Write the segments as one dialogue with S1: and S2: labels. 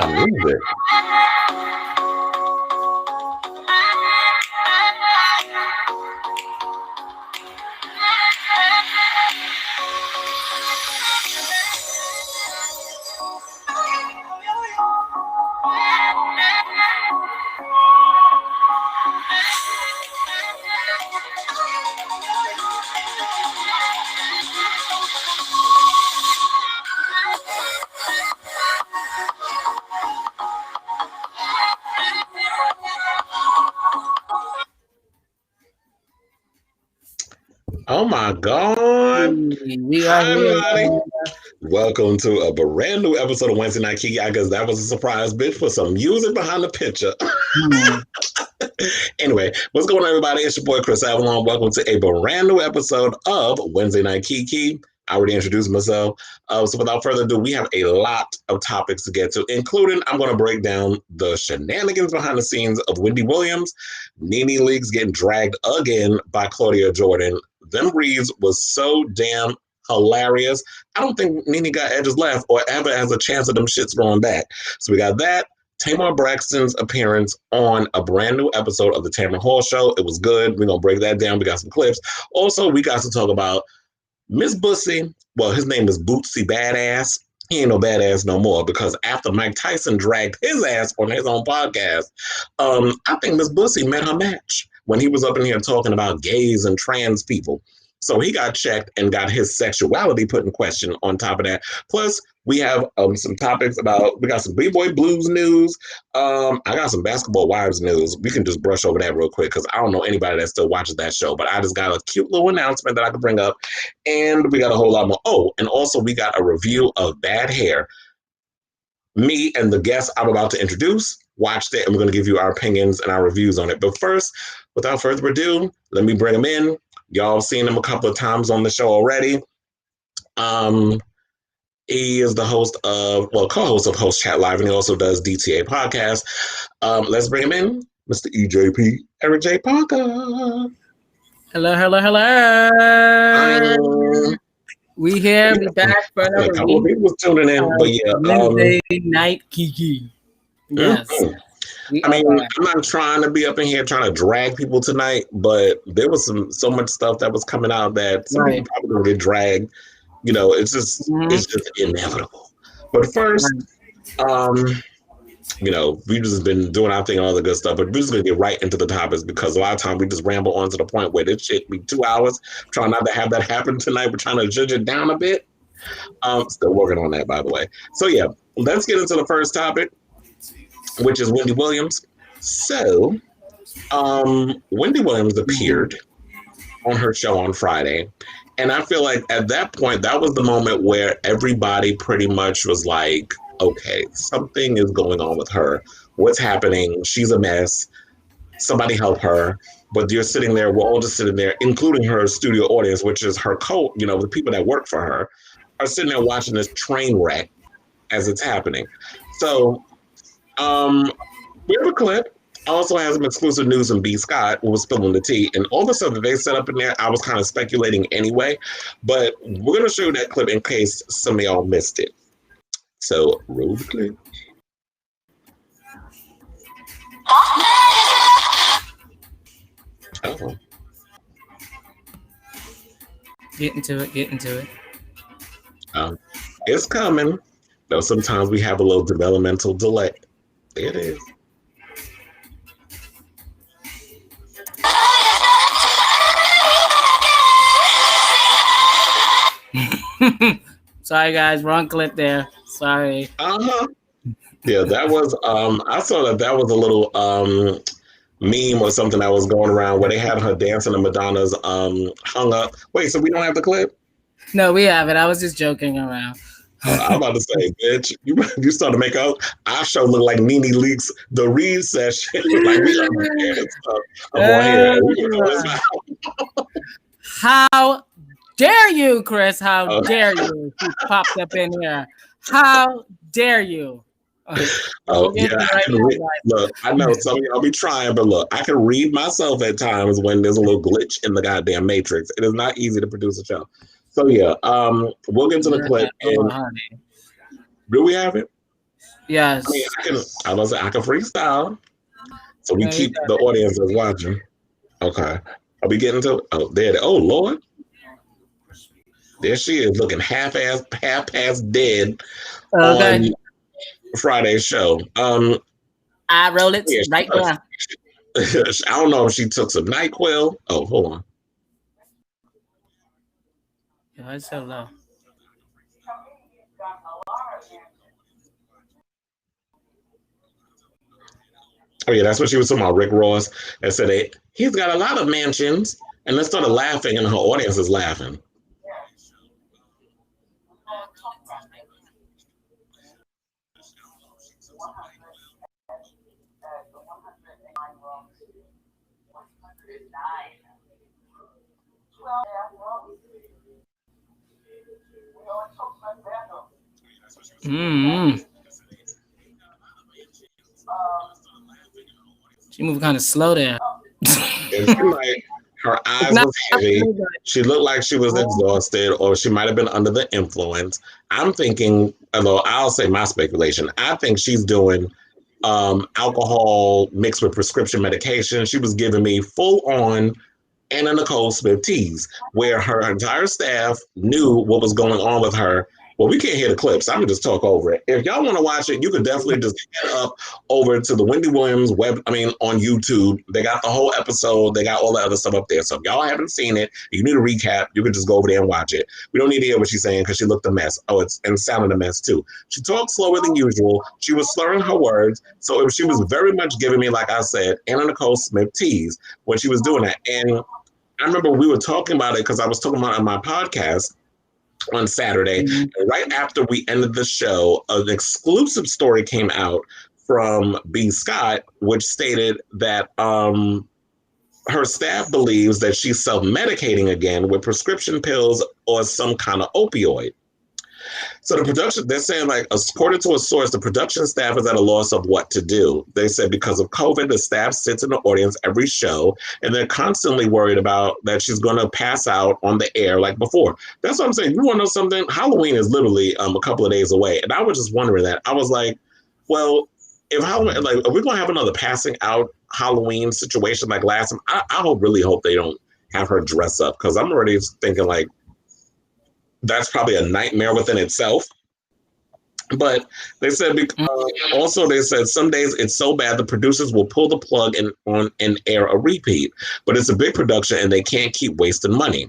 S1: Music. Oh my God.
S2: We are
S1: Hi,
S2: here.
S1: everybody. Welcome to a brand new episode of Wednesday Night Kiki. I guess that was a surprise bit for some music behind the picture. Anyway, what's going on, everybody? It's your boy, Kris Avalon. Welcome to a brand new episode of Wednesday Night Kiki. I already introduced myself. So without further ado, we have a lot of topics to get to, including I'm going to break down the shenanigans behind the scenes of Wendy Williams, NeNe Leakes getting dragged again by Claudia Jordan. Them reads was so damn hilarious. I don't think NeNe got edges left or ever has a chance of them shits going back. So we got that. Tamar Braxton's appearance on a brand new episode of the Tamar Hall Show. It was good. We're going to break that down. We got some clips. Also, we got to talk about Miss Bussy. Well, his name is Bootsy Badass. He ain't no badass no more because after Mike Tyson dragged his ass on his own podcast, I think Miss Bussy met her match when he was up in here talking about gays and trans people. So he got checked and got his sexuality put in question on top of that. Plus, we have some topics about, we got some B-Boy Blues news. I got some Basketball Wives news. We can just brush over that real quick because I don't know anybody that still watches that show, but I just got a cute little announcement that I can bring up. And we got a whole lot more. Oh, and also we got a review of Bad Hair. Me and the guest I'm about to introduce watched it, and we're going to give you our opinions and our reviews on it. But first, without further ado, let me bring him in. Y'all have seen him a couple of times on the show already. He is the host of, well, co-host of Host Chat Live, and he also does DTA podcast. Let's bring him in, Mr. EJP, Eric J. Parker.
S2: Hello. We here. We back for another
S1: week. A couple of people was tuning in, but yeah.
S2: Wednesday Night Kiki. Yes.
S1: I mean, I'm not trying to be up in here trying to drag people tonight, but there was so much stuff that was coming out that some people probably gonna get dragged. You know, it's just inevitable. But first, you know, we've just been doing our thing and all the good stuff, but we're just gonna get right into the topics because a lot of times we just ramble on to the point where this shit be 2 hours. Trying not to have that happen tonight. We're trying to judge it down a bit. Still working on that, by the way. So yeah, let's get into the first topic, which is Wendy Williams. So, Wendy Williams appeared on her show on Friday. And I feel like at that point, that was the moment where everybody pretty much was like, okay, something is going on with her. What's happening? She's a mess. Somebody help her. But you're sitting there, we're all just sitting there, including her studio audience, which is her the people that work for her, are sitting there watching this train wreck as it's happening. So, we have a clip. Also has some exclusive news from B. Scott, who was spilling the tea. And all the stuff that they set up in there, I was kind of speculating anyway. But we're going to show you that clip in case some of y'all missed it. So, roll the clip. Oh.
S2: Get into it.
S1: It's coming. Though sometimes we have a little developmental delay. There it is.
S2: Sorry guys, wrong clip there. Sorry.
S1: Yeah, that was I saw that was a little meme or something that was going around where they had her dancing and Madonna's hung up. Wait, so we don't have the clip?
S2: No, we have it. I was just joking around.
S1: I'm about to say, bitch, you started to make out. Our show look like NeNe Leakes, the Reed session. Like we
S2: How dare you, Kris? How dare you? She popped up in here. How dare you?
S1: Look, I know some of y'all be trying, but look, I can read myself at times when there's a little glitch in the goddamn matrix. It is not easy to produce a show. So yeah, we'll get to the clip. And do we have it?
S2: Yes.
S1: I can freestyle. So we
S2: Yeah, he
S1: keep
S2: got
S1: the
S2: it.
S1: audience is watching. Okay. Are we getting to? Oh, there. Oh Lord, there she is, looking half past dead on
S2: Okay.
S1: Friday's show.
S2: I roll it
S1: Yeah,
S2: right now.
S1: I don't know if she took some NyQuil. Oh, hold on.
S2: Yeah, it's so low.
S1: Oh yeah, that's what she was talking about. Rick Ross and said he's got a lot of mansions, and then started laughing, and her audience is laughing.
S2: Mm-hmm. She moved kind of slow there.
S1: It seemed like her
S2: It's
S1: eyes
S2: not
S1: was
S2: for
S1: heavy.
S2: me, but
S1: She looked like she was exhausted, or she might have been under the influence. I'm thinking, although I'll say my speculation, I think she's doing alcohol mixed with prescription medication. She was giving me full on Anna Nicole Smith tease, where her entire staff knew what was going on with her. Well, we can't hear the clips. I'm gonna just talk over it. If y'all want to watch it, you can definitely just head up over to the Wendy Williams on YouTube. They got the whole episode. They got all the other stuff up there. So if y'all haven't seen it, you need a recap. You can just go over there and watch it. We don't need to hear what she's saying because she looked a mess. Oh, it's and sounded a mess too. She talked slower than usual. She was slurring her words. So she was very much giving me, like I said, Anna Nicole Smith tease when she was doing that. And I remember we were talking about it because I was talking about it on my podcast on Saturday.
S2: Mhm.
S1: And right after we ended the show, an exclusive story came out from B. Scott, which stated that her staff believes that she's self-medicating again with prescription pills or some kind of opioid. So the production, they're saying, like, according to a source, the production staff is at a loss of what to do. They said because of COVID, the staff sits in the audience every show, and they're constantly worried about that she's going to pass out on the air like before. That's what I'm saying. You want to know something? Halloween is literally a couple of days away, and I was just wondering that. I was like, well, if Halloween, like, are we going to have another passing out Halloween situation like last time? I really hope they don't have her dress up because I'm already thinking like that's probably a nightmare within itself. But they said also they said some days it's so bad the producers will pull the plug and air a repeat, but it's a big production and they can't keep wasting money.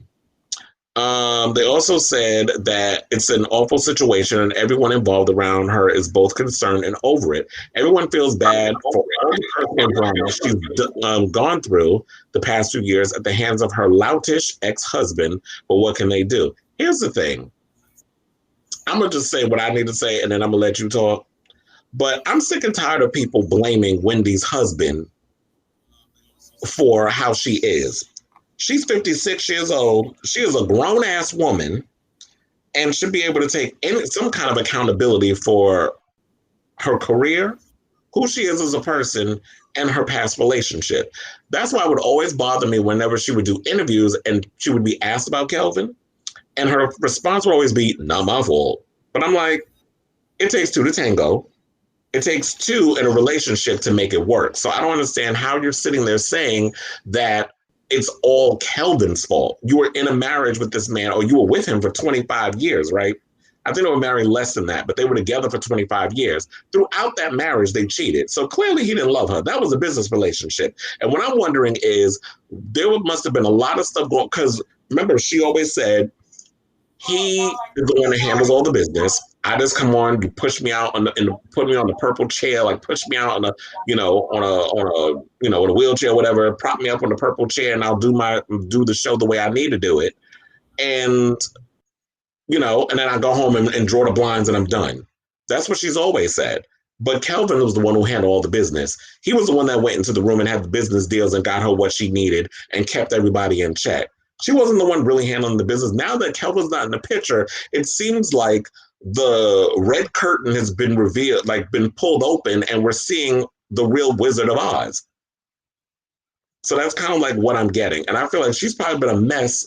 S1: They also said that it's an awful situation and everyone involved around her is both concerned and over it. Everyone feels bad for all the personal drama she's gone through the past few years at the hands of her loutish ex-husband, but what can they do? Here's the thing. I'm going to just say what I need to say and then I'm going to let you talk. But I'm sick and tired of people blaming Wendy's husband for how she is. She's 56 years old. She is a grown ass woman and should be able to take some kind of accountability for her career, who she is as a person, and her past relationship. That's why it would always bother me whenever she would do interviews and she would be asked about Kelvin. And her response would always be, not my fault. But I'm like, it takes two to tango. It takes two in a relationship to make it work. So I don't understand how you're sitting there saying that it's all Kelvin's fault. You were in a marriage with this man, or you were with him for 25 years, right? I think they were married less than that, but they were together for 25 years. Throughout that marriage, they cheated. So clearly he didn't love her. That was a business relationship. And what I'm wondering is there must have been a lot of stuff going, because remember, she always said, he is the one that handles all the business. I just come on, you push me out put me on the purple chair, like push me out on a, on a wheelchair, whatever, prop me up on the purple chair, and I'll do the show the way I need to do it, and and then I go home and draw the blinds, and I'm done. That's what she's always said. But Kelvin was the one who handled all the business. He was the one that went into the room and had the business deals and got her what she needed and kept everybody in check. She wasn't the one really handling the business. Now that Kelvin's not in the picture, it seems like the red curtain has been revealed, like been pulled open, and we're seeing the real Wizard of Oz. So that's kind of like what I'm getting. And I feel like she's probably been a mess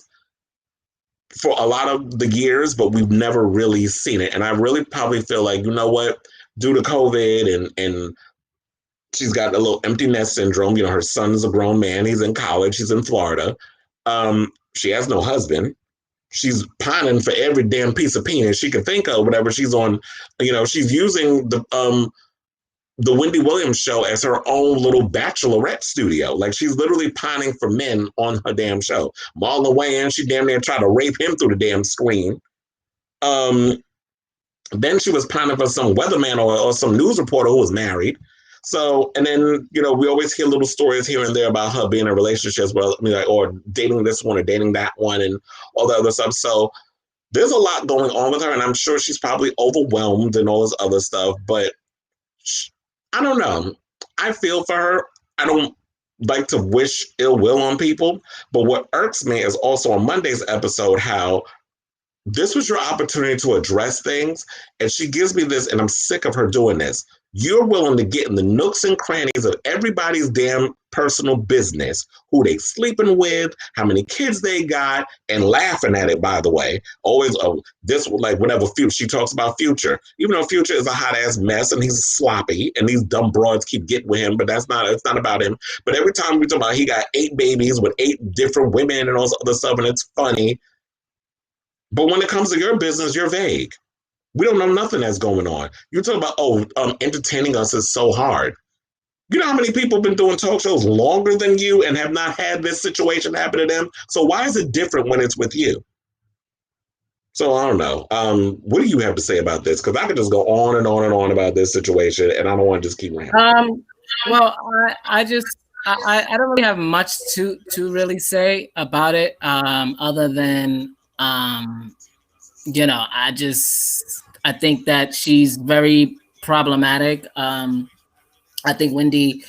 S1: for a lot of the years, but we've never really seen it. And I really probably feel like, you know what? due to COVID and she's got a little empty nest syndrome. You know, her son's a grown man. He's in college. He's in Florida. She has no husband. She's pining for every damn piece of penis she can think of. Whatever she's on, you know, she's using the Wendy Williams show as her own little bachelorette studio. Like she's literally pining for men on her damn show. Marlon Wayans, she damn near tried to rape him through the damn screen. Then she was pining for some weatherman or some news reporter who was married. So, and then, you know, we always hear little stories here and there about her being in relationships with, I mean, like, or dating this one or dating that one and all that other stuff. So there's a lot going on with her, and I'm sure she's probably overwhelmed and all this other stuff, but I don't know. I feel for her. I don't like to wish ill will on people, but what irks me is also on Monday's episode how this was your opportunity to address things, and she gives me this, and I'm sick of her doing this. You're willing to get in the nooks and crannies of everybody's damn personal business, who they sleeping with, how many kids they got, and laughing at it, by the way. Always, this, like, whenever she talks about Future, even though Future is a hot-ass mess, and he's sloppy, and these dumb broads keep getting with him, but it's not about him. But every time we talk about he got 8 babies with 8 different women and all this other stuff, and it's funny. But when it comes to your business, you're vague. We don't know nothing that's going on. You talk about, entertaining us is so hard. You know how many people have been doing talk shows longer than you and have not had this situation happen to them? So why is it different when it's with you? So I don't know. What do you have to say about this? Because I could just go on and on and on about this situation, and I don't want to just keep ranting.
S2: Well, I don't really have much to really say about it, other than you know, I think that she's very problematic. I think Wendy,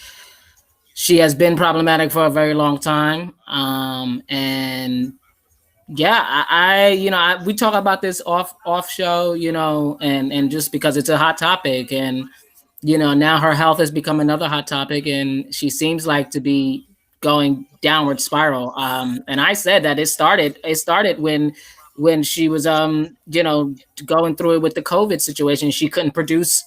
S2: she has been problematic for a very long time. And yeah, we talk about this off show, you know, and just because it's a hot topic, and, you know, now her health has become another hot topic, and she seems like to be going downward spiral. And I said that it started when she was, you know, going through it with the COVID situation. She couldn't produce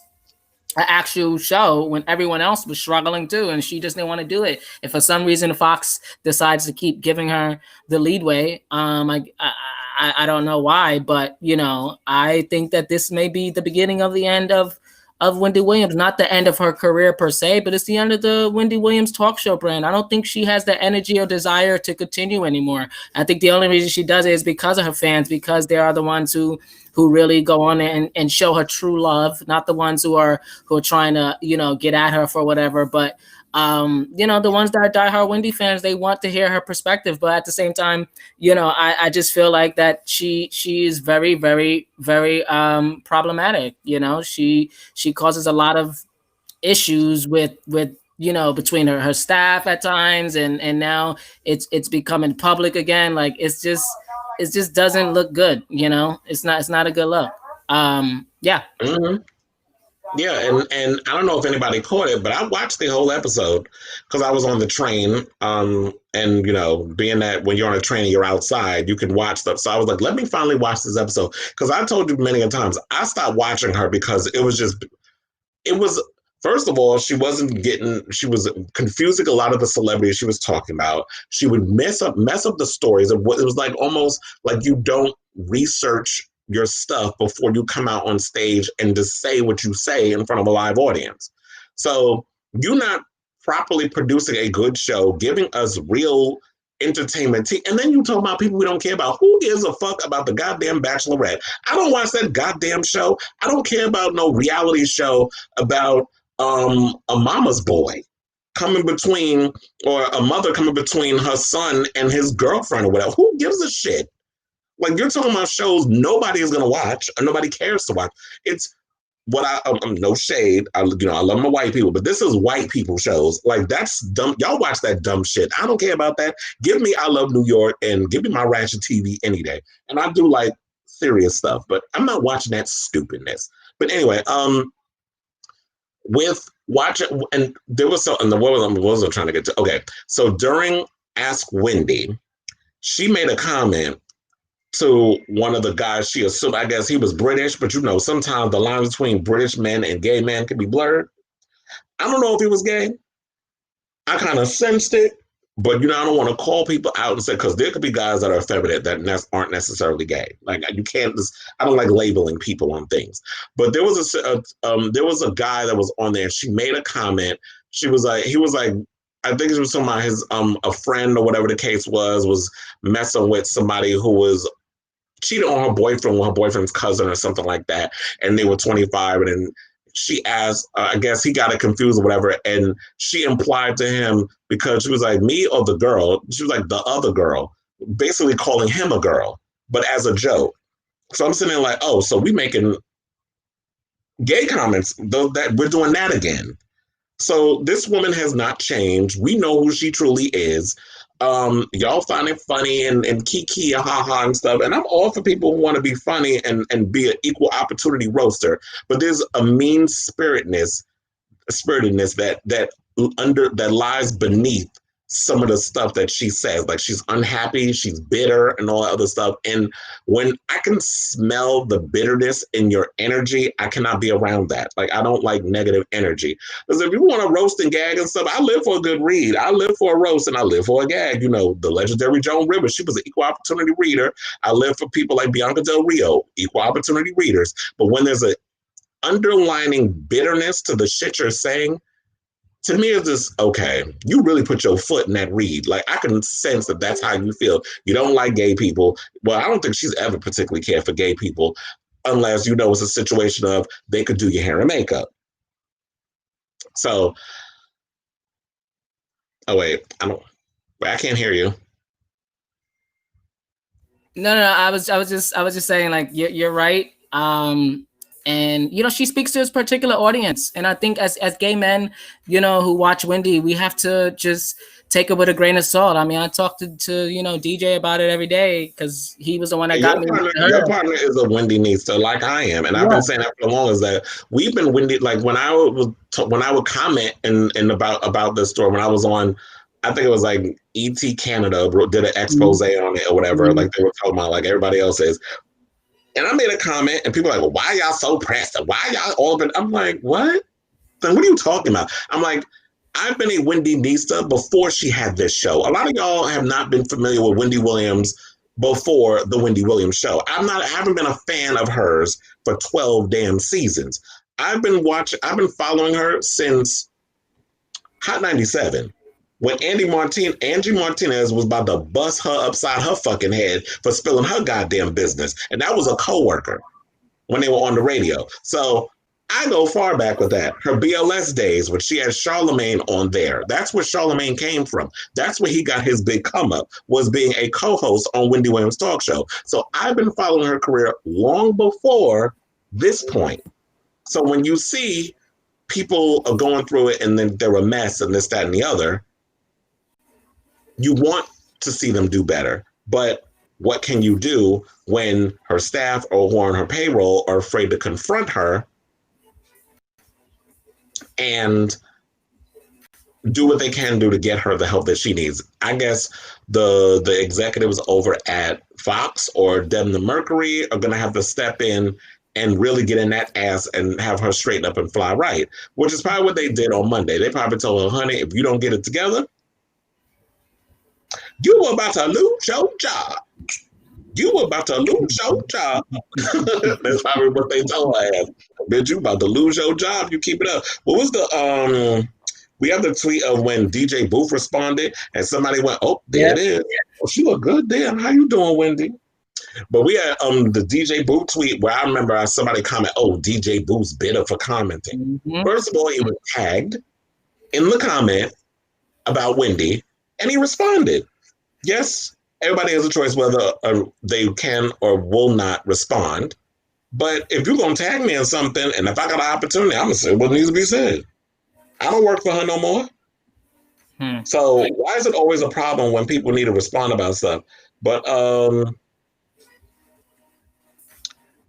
S2: an actual show when everyone else was struggling too, and she just didn't want to do it. If for some reason Fox decides to keep giving her the leadway, I don't know why, but, you know, I think that this may be the beginning of the end of Wendy Williams. Not the end of her career per se, but it's the end of the Wendy Williams talk show brand. I don't think she has the energy or desire to continue anymore. I think the only reason she does it is because of her fans, because they are the ones who really go on and show her true love, not the ones who are trying to, you know, get at her for whatever. But you know, the ones that are diehard Wendy fans, they want to hear her perspective. But at the same time, you know, I just feel like that she is very, very, very problematic. You know, she causes a lot of issues with you know, between her staff at times, and now it's becoming public again. Like it just doesn't look good. You know, it's not a good look. Yeah.
S1: Mm-hmm. Yeah, and I don't know if anybody caught it, but I watched the whole episode because I was on the train. And, you know, being that when you're on a train and you're outside, you can watch stuff. So I was like, let me finally watch this episode, because I told you many a times I stopped watching her because it was first of all, she was confusing a lot of the celebrities she was talking about. She would mess up the stories of what it was like, almost like you don't research your stuff before you come out on stage and just say what you say in front of a live audience. So you're not properly producing a good show, giving us real entertainment. And then you talk about people we don't care about. Who gives a fuck about the goddamn Bachelorette? I don't watch that goddamn show. I don't care about no reality show about a mama's boy coming between, or a mother coming between her son and his girlfriend or whatever. Who gives a shit? Like, you're talking about shows nobody is going to watch or nobody cares to watch. It's what I'm no shade. I love my white people, but this is white people shows. Like, that's dumb. Y'all watch that dumb shit. I don't care about that. Give me I Love New York and give me my Ratchet TV any day. And I do like serious stuff, but I'm not watching that stupidness. But anyway, with watching, and there was something, what was I trying to get to? Okay, so during Ask Wendy, she made a comment to one of the guys she assumed. I guess he was British, but you know, sometimes the line between British men and gay men can be blurred. I don't know if he was gay. I kind of sensed it, but you know, I don't want to call people out and say, because there could be guys that are effeminate that aren't necessarily gay. Like you can't just. I don't like labeling people on things. But there was a guy that was on there, and she made a comment. She was like, he was like, I think it was talking about his a friend or whatever the case was messing with somebody who was cheated on her boyfriend with her boyfriend's cousin or something like that, and they were 25, and then she asked, I guess he got it confused or whatever, and she implied to him, because she was like, me or the girl, she was like, the other girl, basically calling him a girl, but as a joke. So I'm sitting there like, oh, so we making gay comments, though, that we're doing that again. So this woman has not changed. We know who she truly is. Y'all find it funny and kiki, ha ha and stuff. And I'm all for people who want to be funny and be an equal opportunity roaster. But there's a mean spiritedness that lies beneath some of the stuff that she says. Like she's unhappy, she's bitter, and all that other stuff. And when I can smell the bitterness in your energy, I cannot be around that. Like I don't like negative energy. Because if you want to roast and gag and stuff, I live for a good read. I live for a roast and I live for a gag. You know, the legendary Joan Rivers, she was an equal opportunity reader. I live for people like Bianca Del Rio, equal opportunity readers. But when there's an underlining bitterness to the shit you're saying, to me, it's just, okay, you really put your foot in that read. Like, I can sense that that's how you feel. You don't like gay people. Well, I don't think she's ever particularly cared for gay people, unless, you know, it's a situation of they could do your hair and makeup. So, oh, wait, I can't hear you.
S2: No, I was just saying, like, you're right. And you know, she speaks to this particular audience, and I think as gay men, you know, who watch Wendy, we have to just take it with a grain of salt. I mean, I talk to you know, DJ about it every day because he was the one that got me.
S1: Your partner is a Wendy Nista, like I am, and I've been saying that for long. Is that we've been Wendy? Like when I would comment in about this story when I was on, I think it was like ET Canada did an expose on it or whatever. Like they were talking about, like everybody else is. And I made a comment, and people are like, well, why y'all so pressed? Why y'all all been? I'm like, what? Then what are you talking about? I'm like, I've been a Wendy Nista before she had this show. A lot of y'all have not been familiar with Wendy Williams before the Wendy Williams show. I haven't been a fan of hers for 12 damn seasons. I've been following her since Hot 97. When Angie Martinez was about to bust her upside her fucking head for spilling her goddamn business. And that was a coworker when they were on the radio. So I go far back with that. Her BLS days when she had Charlemagne on there. That's where Charlemagne came from. That's where he got his big come up, was being a co-host on Wendy Williams' talk show. So I've been following her career long before this point. So when you see people are going through it and then they're a mess and this, that, and the other, you want to see them do better. But what can you do when her staff or who are on her payroll are afraid to confront her and do what they can do to get her the help that she needs? I guess the executives over at Fox or Devin the Mercury are going to have to step in and really get in that ass and have her straighten up and fly right, which is probably what they did on Monday. They probably told her, honey, if you don't get it together, you were about to lose your job. You were about to lose your job. That's probably what they told her. Bitch, you about to lose your job. You keep it up. What was the we have the tweet of when DJ Booth responded and somebody went, oh, there it is. Oh, she look good. Damn, how you doing, Wendy? But we had the DJ Booth tweet where I remember somebody comment, oh, DJ Booth's bitter for commenting. Mm-hmm. First of all, he was tagged in the comment about Wendy and he responded. Yes, everybody has a choice whether they can or will not respond. But if you're going to tag me in something, and if I got an opportunity, I'm going to say what needs to be said. I don't work for her no more. So why is it always a problem when people need to respond about stuff? But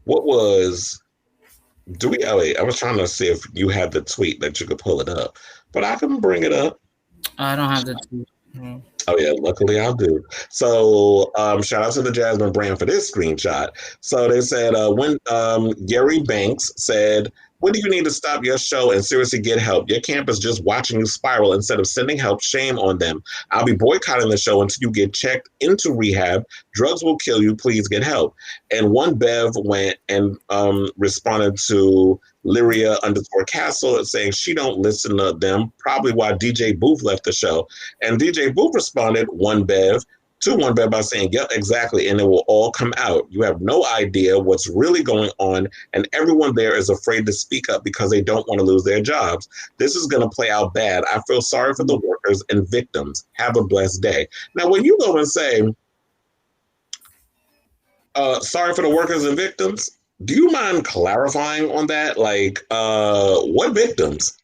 S1: what was... I was trying to see if you had the tweet that you could pull it up. But I can bring it up.
S2: I don't have the tweet.
S1: Oh yeah, luckily I do. So shout out to the Jasmine brand for this screenshot. So they said when Gary Banks said, "When do you need to stop your show and seriously get help? Your camp is just watching you spiral instead of sending help. Shame on them. I'll be boycotting the show until you get checked into rehab. Drugs will kill you. Please get help." And one Bev went and responded to Lyria underscore Castle saying she don't listen to them, probably why DJ Booth left the show. And DJ Booth responded, one Bev, to one Bev by saying, yep, exactly. And it will all come out. You have no idea what's really going on. And everyone there is afraid to speak up because they don't want to lose their jobs. This is going to play out bad. I feel sorry for the workers and victims. Have a blessed day. Now, when you go and say, sorry for the workers and victims, do you mind clarifying on that? Like, what victims?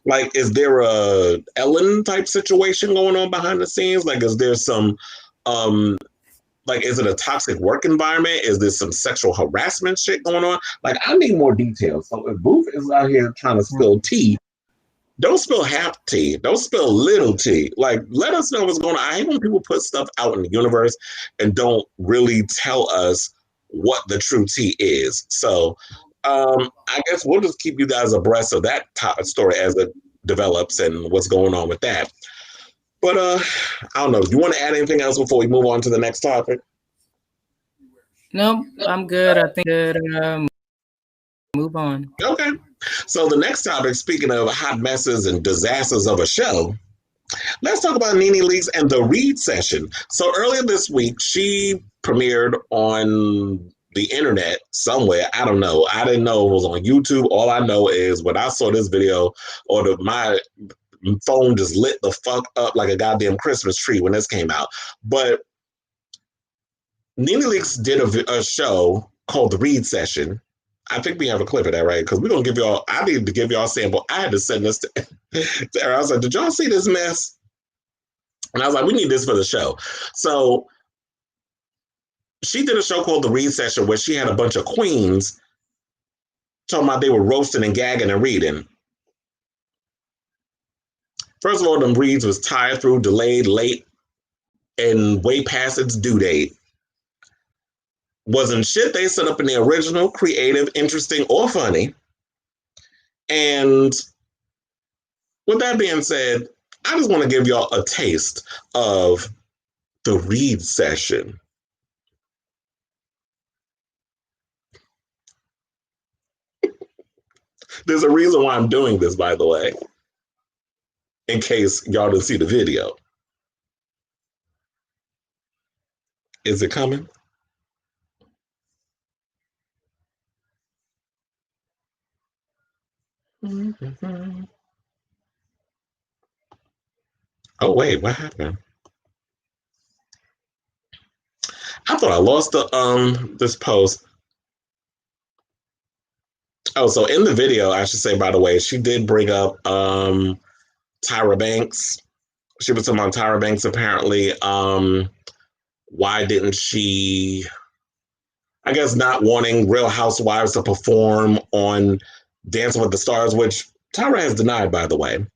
S1: Like, is there a Ellen type situation going on behind the scenes? Like, is there some, like, is it a toxic work environment? Is there some sexual harassment shit going on? Like, I need more details. So if Booth is out here trying to spill tea, don't spill half tea. Don't spill little tea. Like, let us know what's going on. I hate when people put stuff out in the universe and don't really tell us what the true tea is. So I guess we'll just keep you guys abreast of that story as it develops and what's going on with that. But I don't know. Do you want to add anything else before we move on to the next topic?
S2: No, I'm good. I think good. Move on.
S1: Okay. So the next topic, speaking of hot messes and disasters of a show, let's talk about NeNe Leakes and the Read Session. So earlier this week, she premiered on the internet somewhere. I don't know. I didn't know it was on YouTube. All I know is when I saw this video, my phone just lit the fuck up like a goddamn Christmas tree when this came out. But NeNe Leakes did a show called The Read Session. I think we have a clip of that, right? Because we're going to give y'all, I need to give y'all a sample. I had to send this to Sarah. I was like, did y'all see this mess? And I was like, we need this for the show. So she did a show called The Read Session where she had a bunch of queens talking about they were roasting and gagging and reading. First of all, them reads was tired through, delayed, late, and way past its due date. Wasn't shit they set up in the original, creative, interesting, or funny. And with that being said, I just want to give y'all a taste of The Read Session. There's a reason why I'm doing this, by the way, in case y'all didn't see the video. Is it coming? Mm-hmm. Oh, wait, what happened? I thought I lost this post. Oh, so in the video, I should say, by the way, she did bring up Tyra Banks. She was talking about Tyra Banks apparently. Why didn't she, I guess, not wanting Real Housewives to perform on Dancing with the Stars, which Tyra has denied, by the way.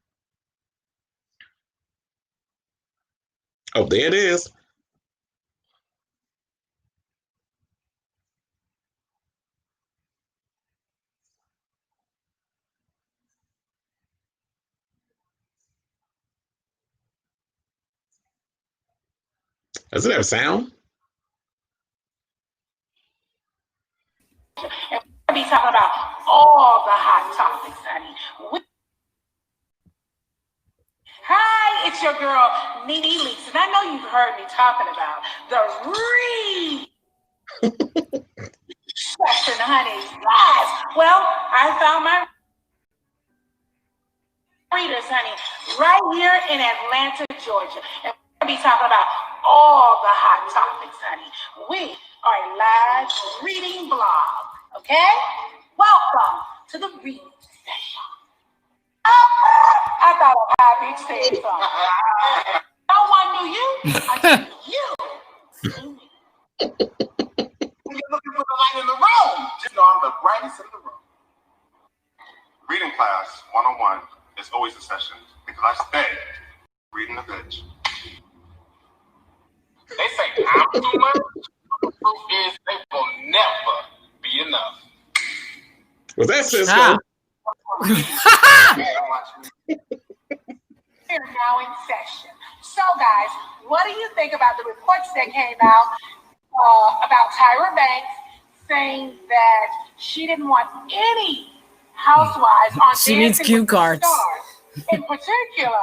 S1: Oh, there it is. Does it have sound?
S3: We'll be talking about all the hot topics, honey. Hi, it's your girl, NeNe Leakes, and I know you've heard me talking about the Read Session, honey. Yes. Well, I found my readers, honey, right here in Atlanta, Georgia. And we'll be talking about all the hot topics, honey. We are a live reading blog, okay? Welcome to the Read Session. I thought of how big said something. No one knew you until you knew me. When you're looking for the light in the room, just know I'm the brightest in the room.
S4: Reading class 101 is always a session because I stay reading the bitch. They say I'm too much. The truth is they will never be enough.
S1: Was that Cisco?
S3: We're now in session. So, guys, what do you think about the reports that came out about Tyra Banks saying that she didn't want any housewives on
S2: She needs
S3: Dancing
S2: cue
S3: with the
S2: cards.
S3: Stars? In particular,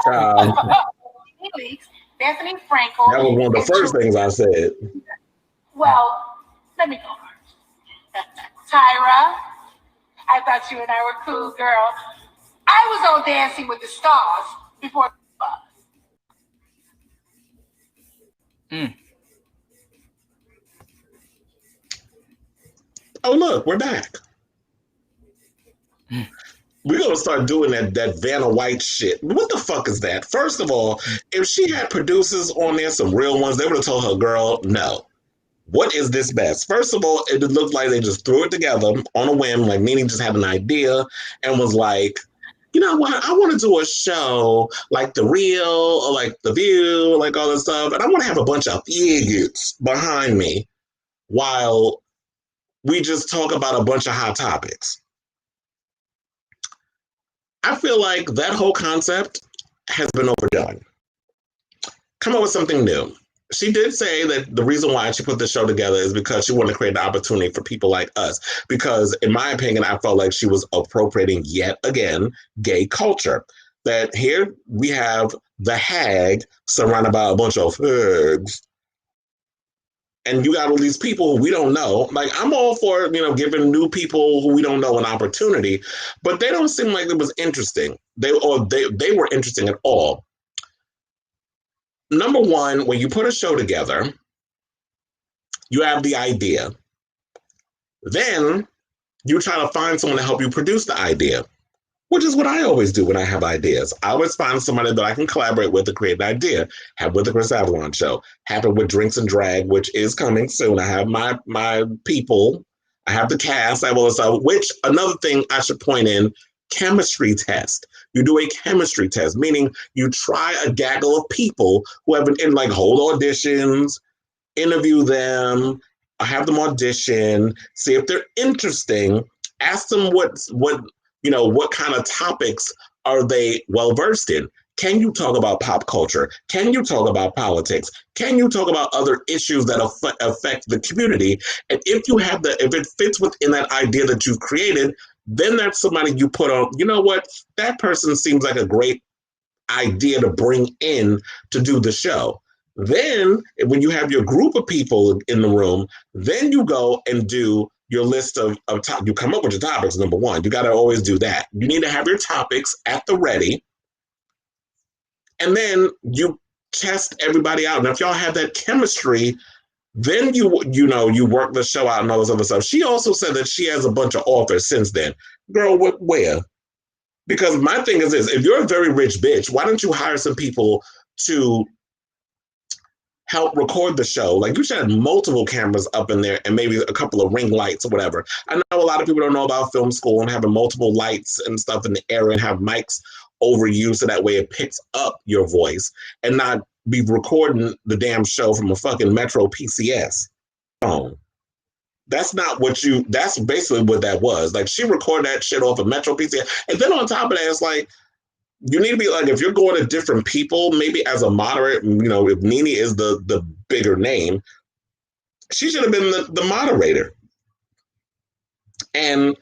S3: Bethany Frankel.
S1: That was one of the first things I said.
S3: Well, let me go first. Tyra, I thought you and I were cool, girl. I was on Dancing with the Stars before the bus.
S1: Oh, look, we're back. We're going to start doing that Vanna White shit. What the fuck is that? First of all, if she had producers on there, some real ones, they would have told her, girl, no. What is this best? First of all, it looked like they just threw it together on a whim. Like NeNe just had an idea and was like, you know what? I want to do a show like The Real or like The View, like all this stuff. And I want to have a bunch of idiots behind me while we just talk about a bunch of hot topics. I feel like that whole concept has been overdone. Come up with something new. She did say that the reason why she put the show together is because she wanted to create an opportunity for people like us. Because in my opinion, I felt like she was appropriating yet again gay culture. That here we have the hag surrounded by a bunch of hags. And you got all these people who we don't know. Like, I'm all for, giving new people who we don't know an opportunity, but they don't seem like it was interesting. They were interesting at all. Number one, when you put a show together, you have the idea. Then you try to find someone to help you produce the idea, which is what I always do when I have ideas. I always find somebody that I can collaborate with to create an idea. Have with the Kris Avalon show. Have it with Drinks and Drag, which is coming soon. I have my people. I have the cast. I will stuff. Which, another thing I should point in, chemistry test. You do a chemistry test, meaning you try a gaggle of people who have been in hold auditions, interview them, have them audition, see if they're interesting, ask them what kind of topics are they well versed in. Can you talk about pop culture? Can you talk about politics? Can you talk about other issues that affect the community? And if it fits within that idea that you've created, then that's somebody you put on, you know what, that person seems like a great idea to bring in to do the show. Then when you have your group of people in the room, then you go and do your list of you come up with your topics, number one. You got to always do that. You need to have your topics at the ready. And then you test everybody out. And if y'all have that chemistry, then you work the show out and all this other stuff. She also said that she has a bunch of authors since then. Girl, where? Because my thing is this, if you're a very rich bitch, why don't you hire some people to help record the show? Like, you should have multiple cameras up in there and maybe a couple of ring lights or whatever. I know a lot of people don't know about film school and having multiple lights and stuff in the area and have mics over you so that way it picks up your voice and not be recording the damn show from a fucking Metro PCS phone. That's basically what that was. Like, she recorded that shit off a Metro PCS. And then on top of that, it's like, you need to be like, if you're going to different people, maybe as a moderate, if NeNe is the bigger name, she should have been the moderator. And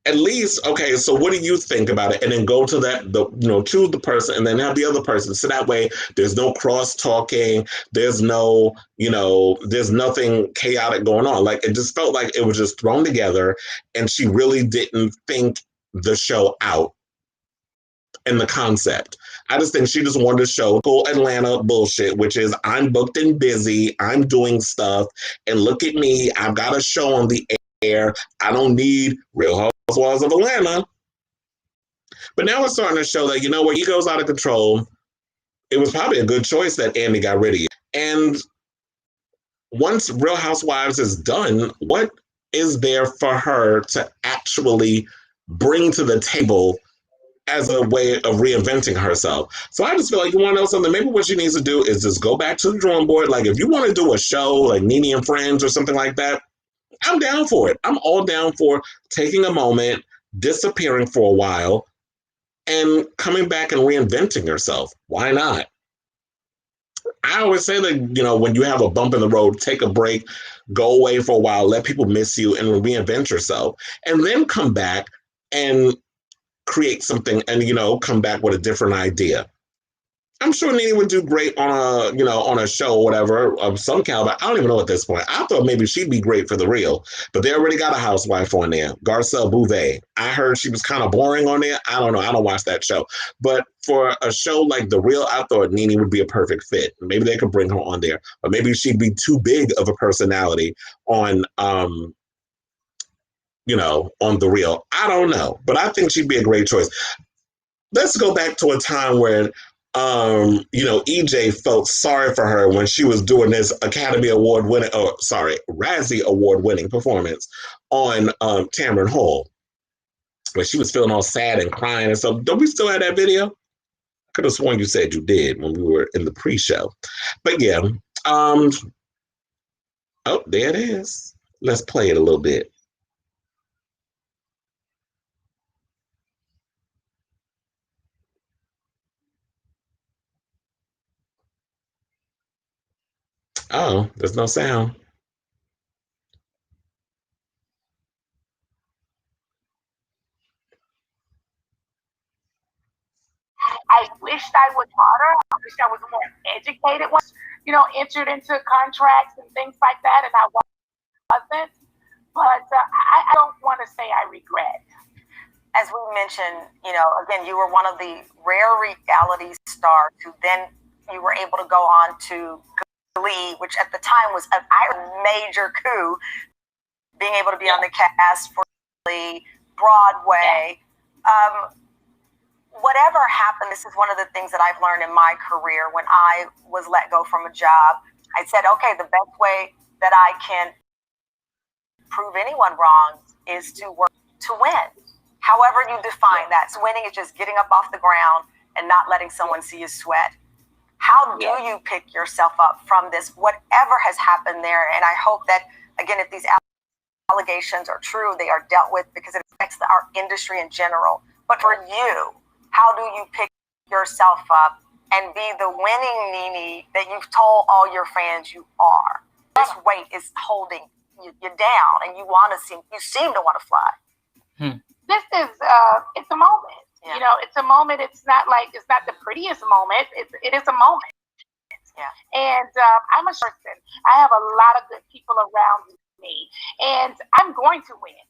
S1: at least, okay, so what do you think about it? And then go to choose the person and then have the other person. So that way there's no cross talking. There's no, there's nothing chaotic going on. Like, it just felt like it was just thrown together and she really didn't think the show out. And the concept. I just think she just wanted to show cool Atlanta bullshit, which is I'm booked and busy, I'm doing stuff, and look at me, I've got a show on the air. I don't need Real Housewives of Atlanta. But now it's starting to show that, where ego's out of control. It was probably a good choice that Andy got rid of you. And once Real Housewives is done, what is there for her to actually bring to the table as a way of reinventing herself. So I just feel like, you want to know something? Maybe what she needs to do is just go back to the drawing board. Like, if you want to do a show like NeNe and Friends or something like that, I'm down for it. I'm all down for taking a moment, disappearing for a while, and coming back and reinventing yourself. Why not? I always say that, when you have a bump in the road, take a break, go away for a while, let people miss you, and reinvent yourself, and then come back and create something and, come back with a different idea. I'm sure NeNe would do great on a show or whatever of some caliber. I don't even know at this point. I thought maybe she'd be great for The Real, but they already got a housewife on there, Garcelle Bouvet. I heard she was kind of boring on there. I don't know. I don't watch that show. But for a show like The Real, I thought NeNe would be a perfect fit. Maybe they could bring her on there, or maybe she'd be too big of a personality on on The Real. I don't know, but I think she'd be a great choice. Let's go back to a time where EJ felt sorry for her when she was doing this Razzie Award winning performance on Tamron Hall, where she was feeling all sad and crying and stuff. Don't we still have that video? I could have sworn you said you did when we were in the pre-show. But yeah, oh, there it is. Let's play it a little bit. Oh, there's no sound.
S3: I wished I was smarter. I wished I was more educated. Entered into contracts and things like that, and I wasn't. But I don't want to say I regret.
S5: As we mentioned, again, you were one of the rare reality stars who then you were able to go on to Glee, which at the time was a major coup, being able to be on the cast for Glee, Broadway. Whatever happened, this is one of the things that I've learned in my career. When I was let go from a job, I said, okay, the best way that I can prove anyone wrong is to work to win. However you define that. So winning is just getting up off the ground and not letting someone see you sweat. How do you pick yourself up from this, whatever has happened there? And I hope that, again, if these allegations are true, they are dealt with, because it affects our industry in general. But for you, how do you pick yourself up and be the winning NeNe that you've told all your fans you are? This weight is holding you down, and you seem to want to fly.
S3: This is it's a moment.
S5: Yeah.
S3: It's a moment. It's not the prettiest moment. It is a moment.
S5: Yeah.
S3: And I'm a person. I have a lot of good people around me, and I'm going to win.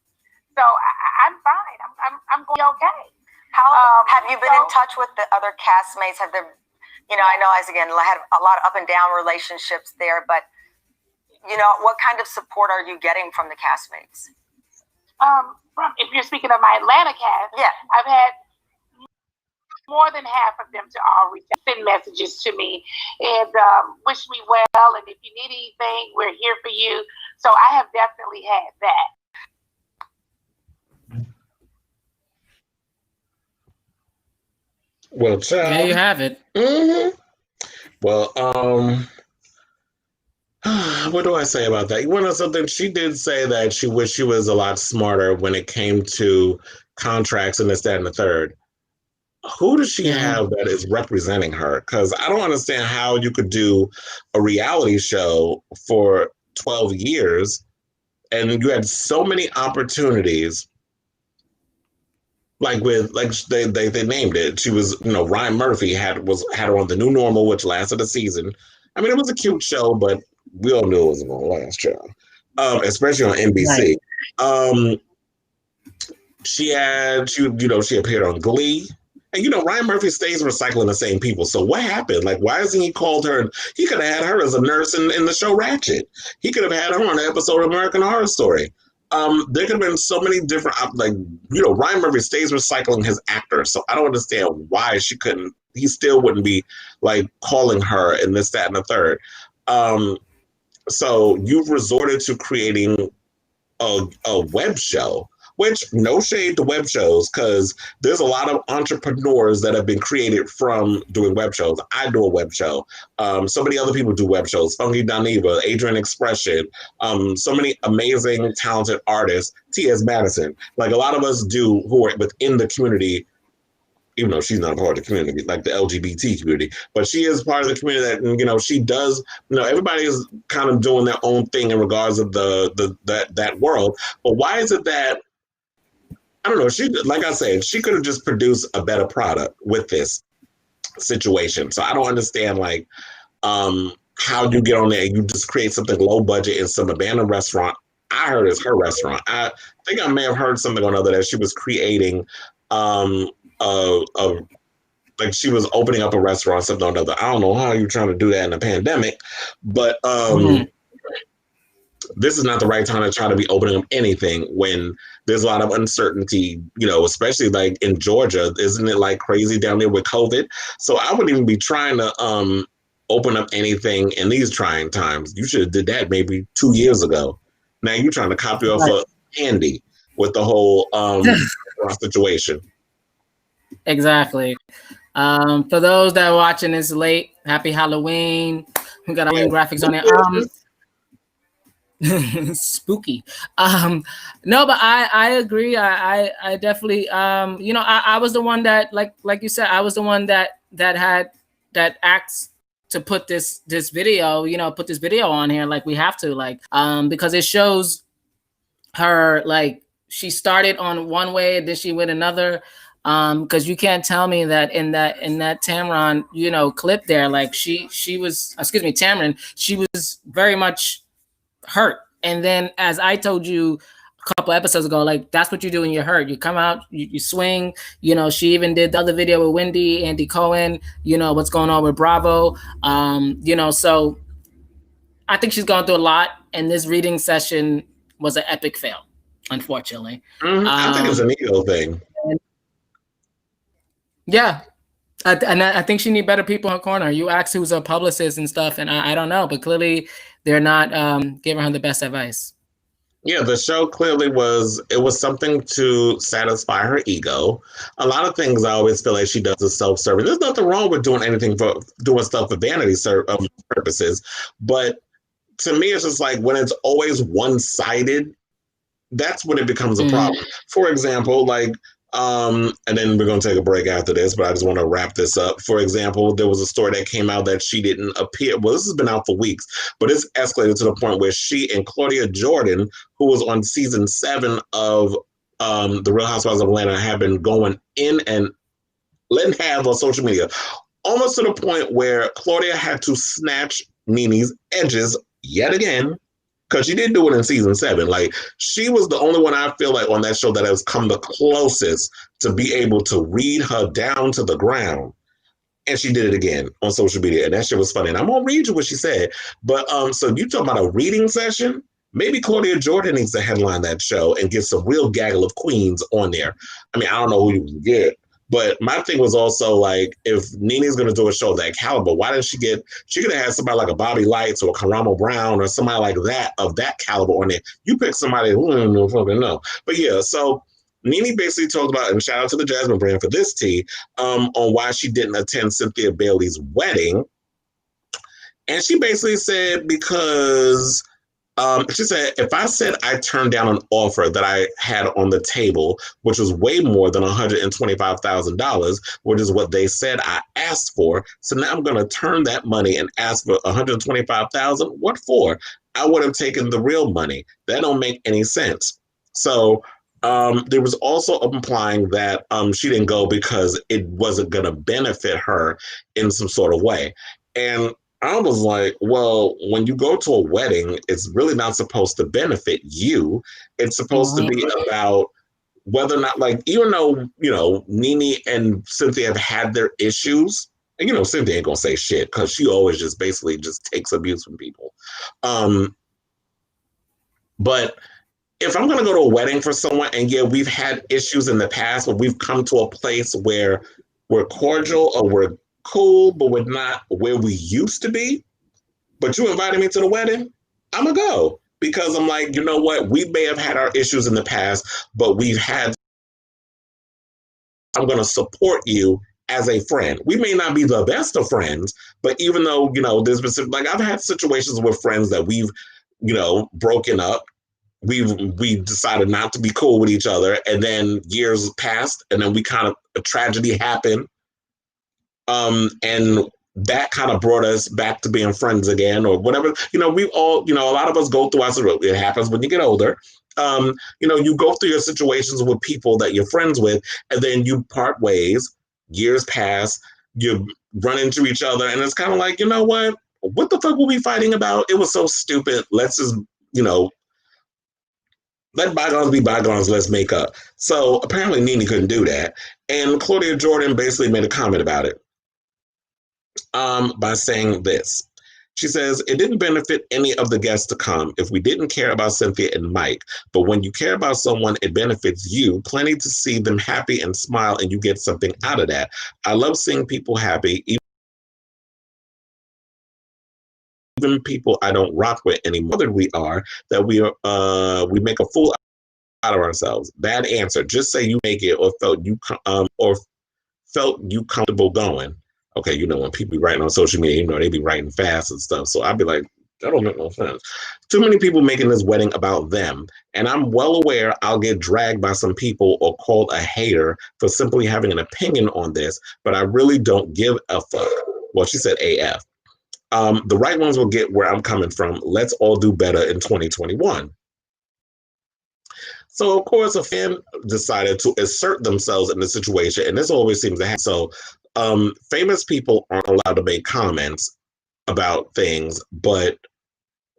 S3: So I'm fine. I'm going to be okay.
S5: How have you been in touch with the other castmates? Have there, I know, as again, I had a lot of up and down relationships there, but what kind of support are you getting from the castmates?
S3: If you're speaking of my Atlanta cast, I've had more than half of them to all send messages to me and wish me well. And if you need anything, we're here for you. So I have definitely had that.
S1: Well, child,
S2: there you have it.
S1: Mm-hmm. Well, what do I say about that? You want to know something? She did say that she wished she was a lot smarter when it came to contracts and this, that, and the third. Who does she have that is representing her? Because I don't understand how you could do a reality show for 12 years and you had so many opportunities. They named it. She was, Ryan Murphy had her on The New Normal, which lasted a season. I mean, it was a cute show, but we all knew it wasn't going to last, child. Especially on NBC. Right. She appeared on Glee. And, Ryan Murphy stays recycling the same people. So what happened? Like, why hasn't he called her? He could have had her as a nurse in the show Ratchet. He could have had her on an episode of American Horror Story. There could have been so many different, Ryan Murphy stays recycling his actors. So I don't understand why he still wouldn't be calling her in this, that, and the third. So you've resorted to creating a web show. which no shade to web shows, because there's a lot of entrepreneurs that have been created from doing web shows. I do a web show. So many other people do web shows. Funky Doniva, Adrian Expression, so many amazing, talented artists. T.S. Madison. Like a lot of us do who are within the community, even though she's not a part of the community, like the LGBT community, but she is part of the community that, you know, she does, you know, everybody is kind of doing their own thing in regards of that world. But why is it that, I don't know, she, like I said, she could have just produced a better product with this situation. So I don't understand, like, how you get on there and you just create something low budget in some abandoned restaurant. I heard it's her restaurant. I think I may have heard something on other that she was creating, like she was opening up a restaurant, something or another. I don't know how you're trying to do that in a pandemic, but this is not the right time to try to be opening up anything when there's a lot of uncertainty, you know, especially like in Georgia. Isn't it like crazy down there with COVID? So I wouldn't even be trying to open up anything in these trying times. You should have did that maybe 2 years ago. Now you're trying to copy off of Andy with the whole situation.
S2: Exactly. For those that are watching this late, happy Halloween. We got Halloween graphics on it. Spooky. No, but I agree. I definitely you know, I was the one that like you said, I was the one that asked to put this video, you know, put this video on here. Like we have to, like, because it shows her, like, she started on one way, then she went another. Because you can't tell me that in that Tamron, you know, clip there, like she was, excuse me, Tamron, she was very much hurt. And then, as I told you a couple episodes ago, like that's what you do when you're hurt. You come out, you swing. You know, she even did the other video with Wendy, Andy Cohen. You know what's going on with Bravo. You know, so I think she's gone through a lot, and this reading session was an epic fail, unfortunately.
S1: I think it's an ego thing.
S2: Yeah, I think she need better people in her corner. You ask who's a publicist and stuff, and I don't know, but clearly they're not giving her the best advice.
S1: Yeah, the show clearly was something to satisfy her ego. A lot of things I always feel like she does is self-serving. There's nothing wrong with doing stuff for vanity purposes, but to me, it's just like when it's always one-sided, that's when it becomes a problem. For example, like, and then we're going to take a break after this, but I just want to wrap this up. For example, there was a story that came out that she didn't appear. Well, this has been out for weeks, but it's escalated to the point where she and Claudia Jordan, who was on season 7 of The Real Housewives of Atlanta, have been going in and letting have on social media, almost to the point where Claudia had to snatch NeNe's edges yet again, because she didn't do it in season 7. Like, she was the only one I feel like on that show that has come the closest to be able to read her down to the ground. And she did it again on social media. And that shit was funny. And I'm going to read you what she said. But so you talk about a reading session? Maybe Claudia Jordan needs to headline that show and get some real gaggle of queens on there. I mean, I don't know who you can get. But my thing was also like, if NeNe's going to do a show of that caliber, why didn't she could have had somebody like a Bobby Lights or a Karamo Brown or somebody like that of that caliber on there. You pick somebody who don't fucking know. But yeah, so NeNe basically talked about, and shout out to the Jasmine brand for this tea, on why she didn't attend Cynthia Bailey's wedding. And she basically said because... she said, if I said I turned down an offer that I had on the table, which was way more than $125,000, which is what they said I asked for. So now I'm going to turn that money and ask for $125,000. What for? I would have taken the real money. That don't make any sense. So there was also implying that she didn't go because it wasn't going to benefit her in some sort of way. And I was like, well, when you go to a wedding, it's really not supposed to benefit you. It's supposed to be about whether or not, like, even though, you know, NeNe and Cynthia have had their issues, and, you know, Cynthia ain't gonna say shit because she always just basically just takes abuse from people. But if I'm gonna go to a wedding for someone, and yeah, we've had issues in the past, but we've come to a place where we're cordial or we're cool, but we're not where we used to be. But you invited me to the wedding, I'm gonna go. because I'm like, you know what? We may have had our issues in the past, but I'm going to support you as a friend. We may not be the best of friends, but even though, there's been, like, I've had situations with friends that we've, broken up. We decided not to be cool with each other, and then years passed, and then a tragedy happened. And that kind of brought us back to being friends again, or whatever. We all, a lot of us go through it happens when you get older. You go through your situations with people that you're friends with, and then you part ways, years pass, you run into each other, and it's kind of like, you know what the fuck were we fighting about? It was so stupid. Let's just, let bygones be bygones, let's make up. So apparently NeNe couldn't do that. And Claudia Jordan basically made a comment about it by saying this. She says, it didn't benefit any of the guests to come if we didn't care about Cynthia and Mike. But when you care about someone, it benefits you plenty to see them happy and smile, and you get something out of that. I love seeing people happy, even people I don't rock with anymore than we are, that we make a fool out of ourselves. Bad answer. Just say you make it or felt you comfortable going. Okay, when people be writing on social media, they be writing fast and stuff. So I'd be like, that don't make no sense. Too many people making this wedding about them. And I'm well aware I'll get dragged by some people or called a hater for simply having an opinion on this, but I really don't give a fuck. Well, she said AF. The right ones will get where I'm coming from. Let's all do better in 2021. So, of course, a fan decided to assert themselves in the situation, and this always seems to happen. So, famous people aren't allowed to make comments about things, but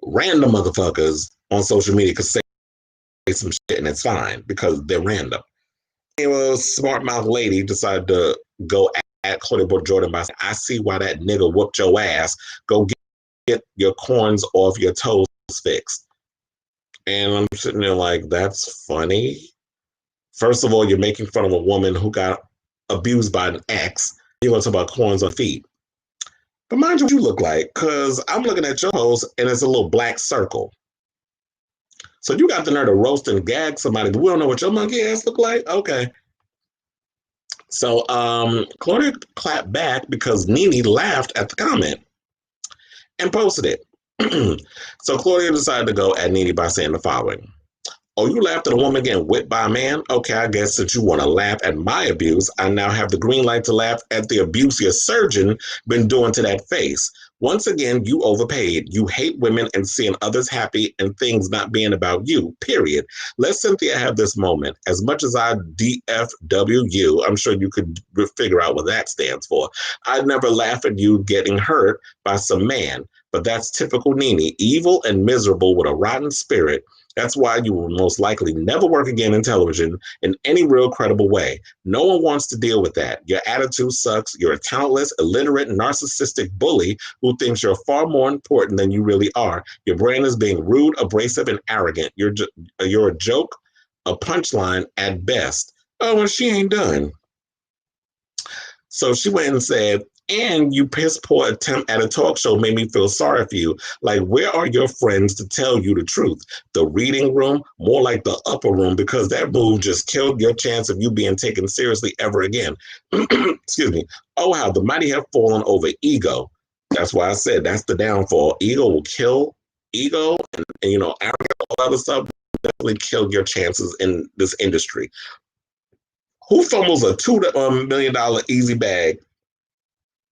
S1: random motherfuckers on social media could say some shit, and it's fine because they're random. A smart mouth lady decided to go at Claudia Jordan by saying, I see why that nigga whooped your ass. Go get your corns off your toes fixed. And I'm sitting there like, that's funny. First of all, you're making fun of a woman who got abused by an ex. You're going to talk about corns on feet. But mind you, what you look like, because I'm looking at your host and it's a little black circle. So you got the nerve to roast and gag somebody, but we don't know what your monkey ass look like? Okay. So Claudia clapped back because NeNe laughed at the comment and posted it. So Claudia decided to go at NeNe by saying the following. Oh, you laughed at a woman getting whipped by a man? Okay, I guess since you want to laugh at my abuse, I now have the green light to laugh at the abuse your surgeon been doing to that face. Once again, you overpaid. You hate women and seeing others happy and things not being about you, period. Let Cynthia have this moment. As much as I DFW, I'm sure you could figure out what that stands for. I'd never laugh at you getting hurt by some man. But that's typical NeNe, evil and miserable with a rotten spirit. That's why you will most likely never work again in television in any real credible way. No one wants to deal with that. Your attitude sucks. You're a talentless, illiterate, narcissistic bully who thinks you're far more important than you really are. Your brain is being rude, abrasive, and arrogant. You're a joke, a punchline at best. Oh, and she ain't done. So she went and said, and you piss poor attempt at a talk show made me feel sorry for you. Like, where are your friends to tell you the truth? The reading room, more like the upper room, because that move just killed your chance of you being taken seriously ever again. Excuse me. Oh, how the mighty have fallen over ego. That's why I said that's the downfall. Ego will kill ego, and arrogance, all that other stuff definitely kill your chances in this industry. Who fumbles a $2 million easy bag?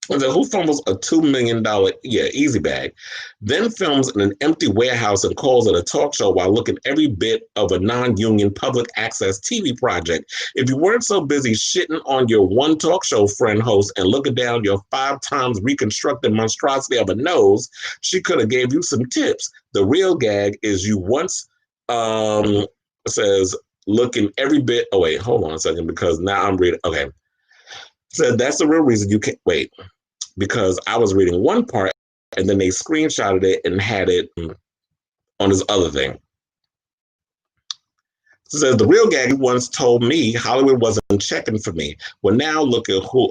S1: Who fumbles a $2 million easy bag, then films in an empty warehouse and calls it a talk show while looking every bit of a non-union public access TV project? If you weren't so busy shitting on your one talk show friend host and looking down your 5 times reconstructed monstrosity of a nose, she could have gave you some tips. The real gag is you once says looking every bit. Oh wait, hold on a second, because now I'm reading. Okay. So that's the real reason you can't wait, because I was reading one part and then they screenshotted it and had it on this other thing. It says the real gag once told me Hollywood wasn't checking for me. Well, now look at who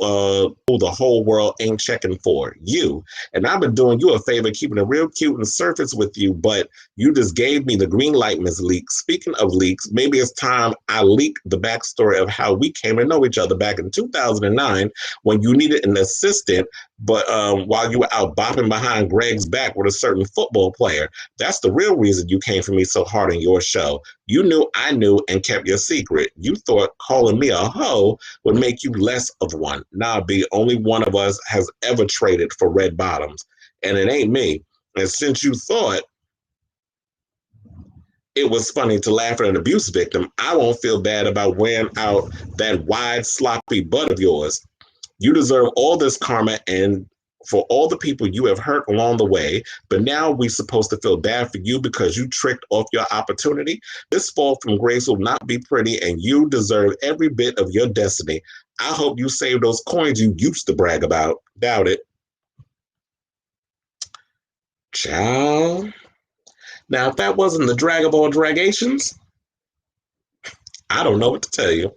S1: the whole world ain't checking for, you. And I've been doing you a favor, keeping it real cute and surface with you, but you just gave me the green light, Miss Leak. Speaking of leaks, maybe it's time I leak the backstory of how we came to know each other back in 2009 when you needed an assistant, but while you were out bopping behind Greg's back with a certain football player. That's the real reason you came for me so hard in your show. You knew I knew and kept your secret. You thought calling me a hoe would make you less of one. Nah, B, only one of us has ever traded for red bottoms, and it ain't me. And since you thought it was funny to laugh at an abuse victim, I won't feel bad about wearing out that wide, sloppy butt of yours. You deserve all this karma and for all the people you have hurt along the way, but now we're supposed to feel bad for you because you tricked off your opportunity. This fall from grace will not be pretty, and you deserve every bit of your destiny. I hope you save those coins you used to brag about. Doubt it. Ciao. Now, if that wasn't the drag of all dragations, I don't know what to tell you.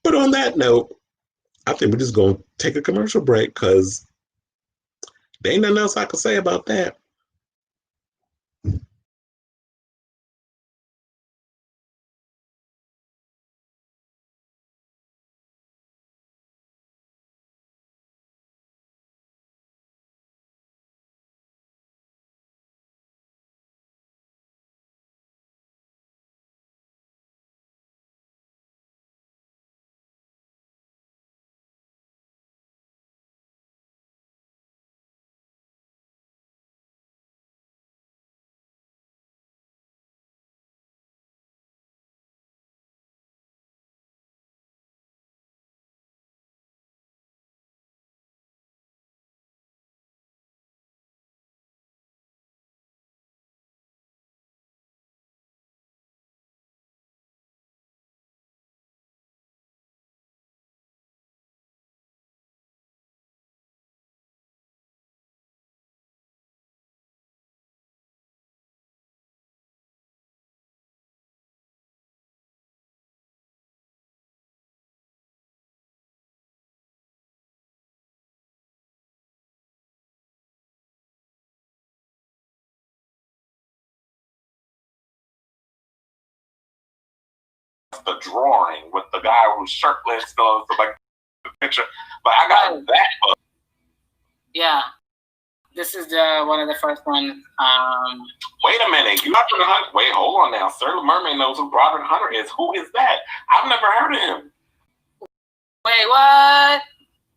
S1: But on that note, I think we're just going to take a commercial break because there ain't nothing else I can say about that.
S4: The drawing with the guy who's shirtless, so like the picture. But I got that book.
S2: Yeah, this is one of the first ones.
S4: Wait a minute, you Broderick Hunter? Wait, hold on now. Sir Mermaid knows who Broderick Hunter is. Who is that? I've never heard of him.
S2: Wait, what?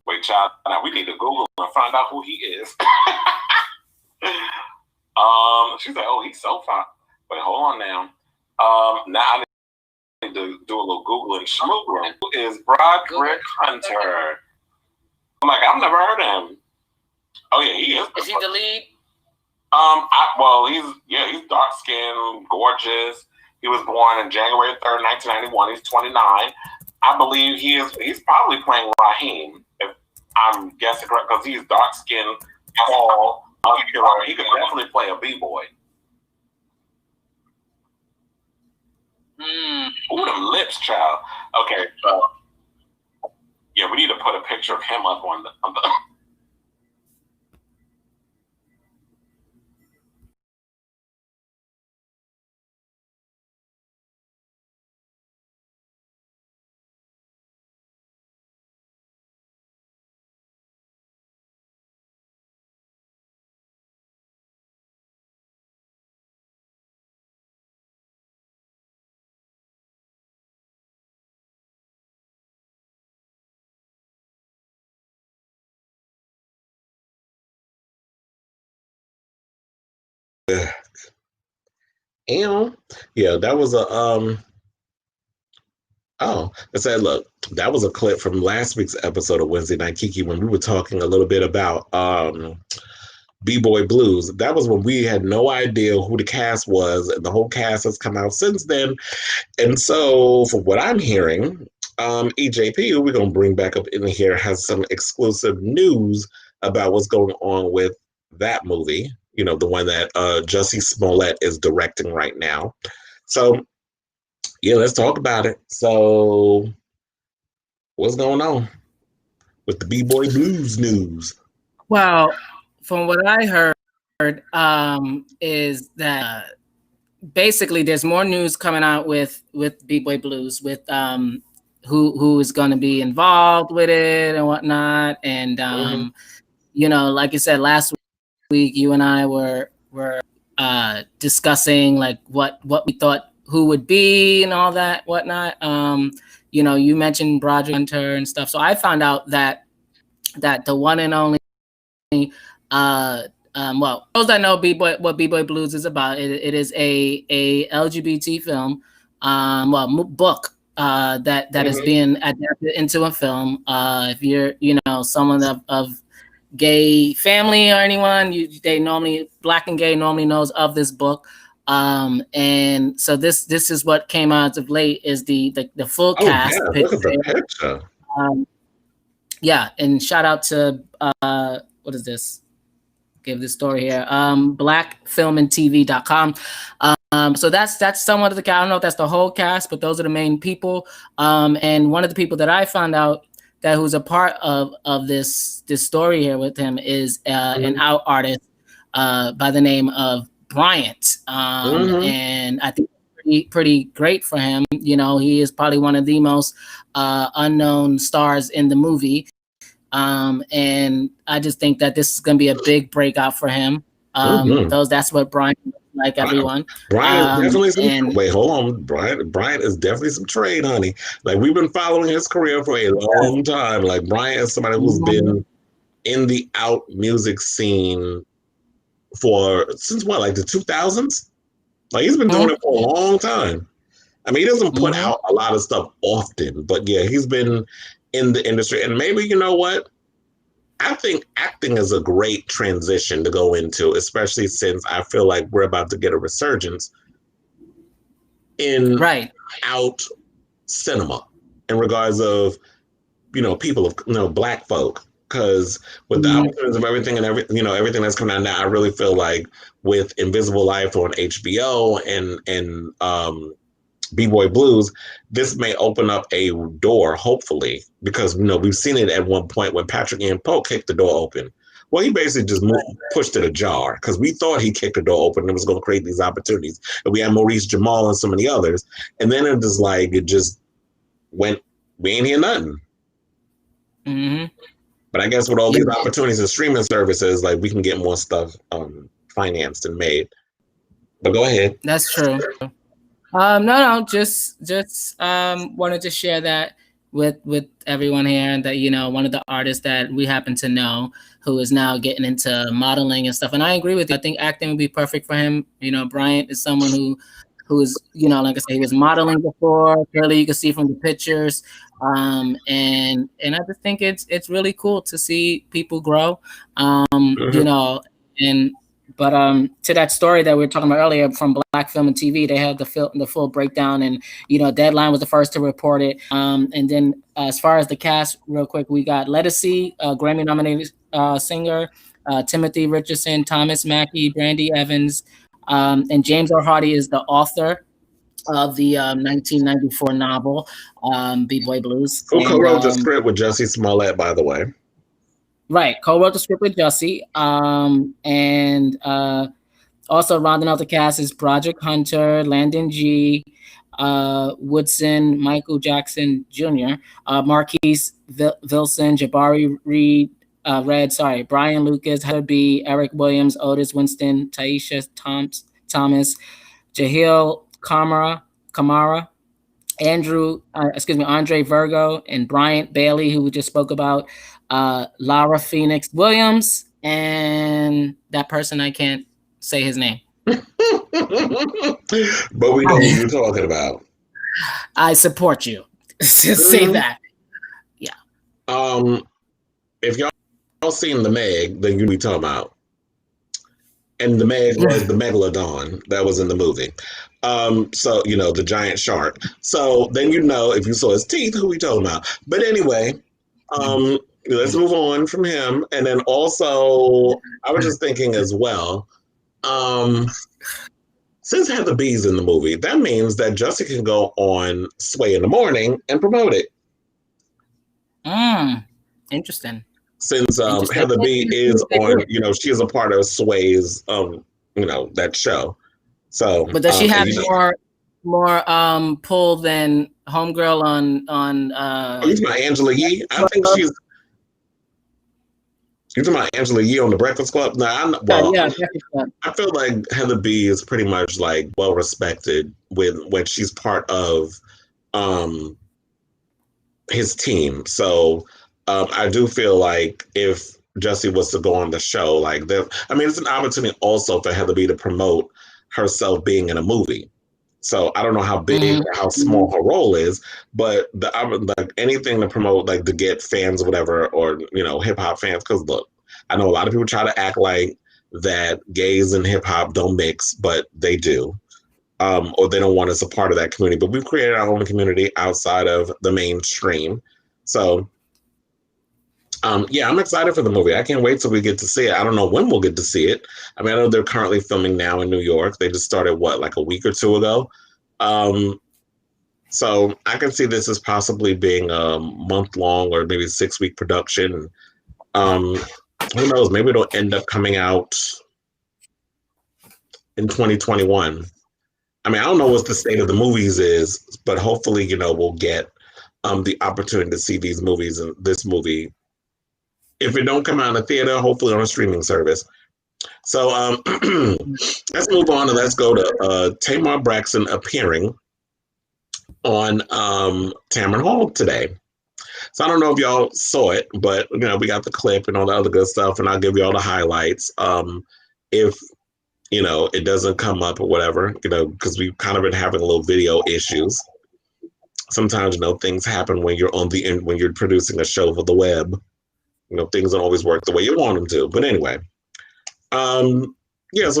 S4: Wait, child. Now we need to Google and find out who he is. She's like, oh, he's so fine. Wait, hold on now. Now I need to do a little Googling. Schmoogling. Who is Broderick Hunter? I'm like, I've never heard of him. Oh yeah, he is.
S2: Is he the lead?
S4: He's dark skinned, gorgeous. He was born in January 3rd, 1991. He's 29. I believe he's probably playing Raheem, if I'm guessing correct, because he's dark skinned, tall, muscular. He could definitely play a B-boy. Ooh, them lips, child. Okay, yeah, we need to put a picture of him up on the
S1: And yeah, that was a I said, look, that was a clip from last week's episode of Wednesday Night Kiki when we were talking a little bit about B-Boy Blues. That was when we had no idea who the cast was, and the whole cast has come out since then. And so, from what I'm hearing, EJP, who we're going to bring back up in here, has some exclusive news about what's going on with that movie. You know, the one that Jussie Smollett is directing right now. So, Yeah, let's talk about it. So, what's going on with the B-Boy Blues news?
S2: Well, from what I heard, is that basically there's more news coming out with B-Boy Blues, with who is going to be involved with it and whatnot. And like you said last week, you and I were discussing like what we thought who would be and all that whatnot. You mentioned Broderick Hunter and stuff, so I found out that the one and only well, those that know what B-Boy Blues is about, it is a LGBT film, book that is being adapted into a film. If you're someone of gay family or anyone, Black and gay normally knows of this book. And so this is what came out of late, is the full cast.
S1: Yeah, look at the picture.
S2: Yeah, and shout out to what is this? Give this story here. blackfilmandtv.com. So that's somewhat of the cast. I don't know if that's the whole cast, but those are the main people. And one of the people that I found out that who's a part of this story here with him is an out artist by the name of Bryant. And I think pretty great for him. He is probably one of the most unknown stars in the movie. And I just think that this is going to be a big breakout for him. That's what Brian like, everyone.
S1: Brian definitely wait, hold on. Brian is definitely some trade, honey. Like, we've been following his career for a long time. Like, Brian is somebody who's been in the out music scene since what, like the 2000s? Like, he's been doing it for a long time. I mean, he doesn't put out a lot of stuff often, but yeah, he's been in the industry. And maybe, you know what? I think acting is a great transition to go into, especially since I feel like we're about to get a resurgence in out cinema in regards of, people of, Black folk. Because with the opportunities of everything and everything that's coming out now, I really feel like with Invisible Life on HBO and B-Boy Blues, this may open up a door, hopefully, because we've seen it at one point when Patrick Ian Polk kicked the door open. Well, he basically just pushed it ajar, because we thought he kicked the door open and was going to create these opportunities. And we had Maurice Jamal and so many others, and then it just went. We ain't hear nothing. But I guess with all these opportunities and streaming services, like, we can get more stuff financed and made. But go ahead.
S2: That's true. No, just wanted to share that with everyone here, and that one of the artists that we happen to know who is now getting into modeling and stuff. And I agree with you. I think acting would be perfect for him. Bryant is someone who is, like I said, he was modeling before. Clearly, you can see from the pictures. And I just think it's really cool to see people grow. But to that story that we were talking about earlier from Black Film and TV, they had the full breakdown, and Deadline was the first to report it. And then as far as the cast, real quick, we got Lettucey, Grammy-nominated singer, Timothy Richardson, Thomas Mackey, Brandy Evans, and James R. Hardy is the author of the 1994 novel B-Boy Blues.
S1: Who co-wrote the script with Jussie Smollett, by the way?
S2: Right, co-wrote the script with Jussie, and also rounding out the cast is Broderick Hunter, Landon G, Woodson, Michael Jackson Jr., Marquise Vilson, Jabari Red, Brian Lucas, Heather B, Eric Williams, Otis Winston, Taisha Thomas, Jahil Kamara, Andre Virgo, and Bryant Bailey, who we just spoke about, Lara Phoenix Williams, and that person I can't say his name.
S1: But we know who you're talking about.
S2: I support you. Just say that. Yeah.
S1: If y'all seen The Meg, then you be talking about. And The Meg was the megalodon that was in the movie. So, the giant shark. So then if you saw his teeth, who we talking about. But anyway, let's move on from him. And then also, I was just thinking as well, since Heather B's in the movie, that means that Jussie can go on Sway in the Morning and promote it.
S2: Interesting.
S1: Since Heather B is on, she is a part of Sway's, that show. So,
S2: but does she have more pull than Homegirl on?
S1: Are you talking about Angela Yee? I think she's. You're talking about Angela Yee on The Breakfast Club? No, I feel like Heather B is pretty much like well respected when she's part of his team. So I do feel like if Jussie was to go on the show, like it's an opportunity also for Heather B to promote herself being in a movie. So I don't know how big or how small her role is, but like anything to promote, like to get fans or whatever, or hip hop fans. Because look, I know a lot of people try to act like that gays and hip hop don't mix, but they do, or they don't want us a part of that community. But we've created our own community outside of the mainstream. So, I'm excited for the movie. I can't wait till we get to see it. I don't know when we'll get to see it. I mean, I know they're currently filming now in New York. They just started, like a week or two ago? So I can see this as possibly being a month-long or maybe 6-week production. Who knows? Maybe it'll end up coming out in 2021. I mean, I don't know what the state of the movies is, but hopefully, we'll get the opportunity to see these movies and this movie. If it don't come out in the theater, hopefully on a streaming service. So let's move on and let's go to Tamar Braxton appearing on Tamron Hall today. So I don't know if y'all saw it, but we got the clip and all the other good stuff, and I'll give you all the highlights. If it doesn't come up or whatever, because we've kind of been having a little video issues. Sometimes things happen when you're when you're producing a show for the web. Things don't always work the way you want them to. But anyway, so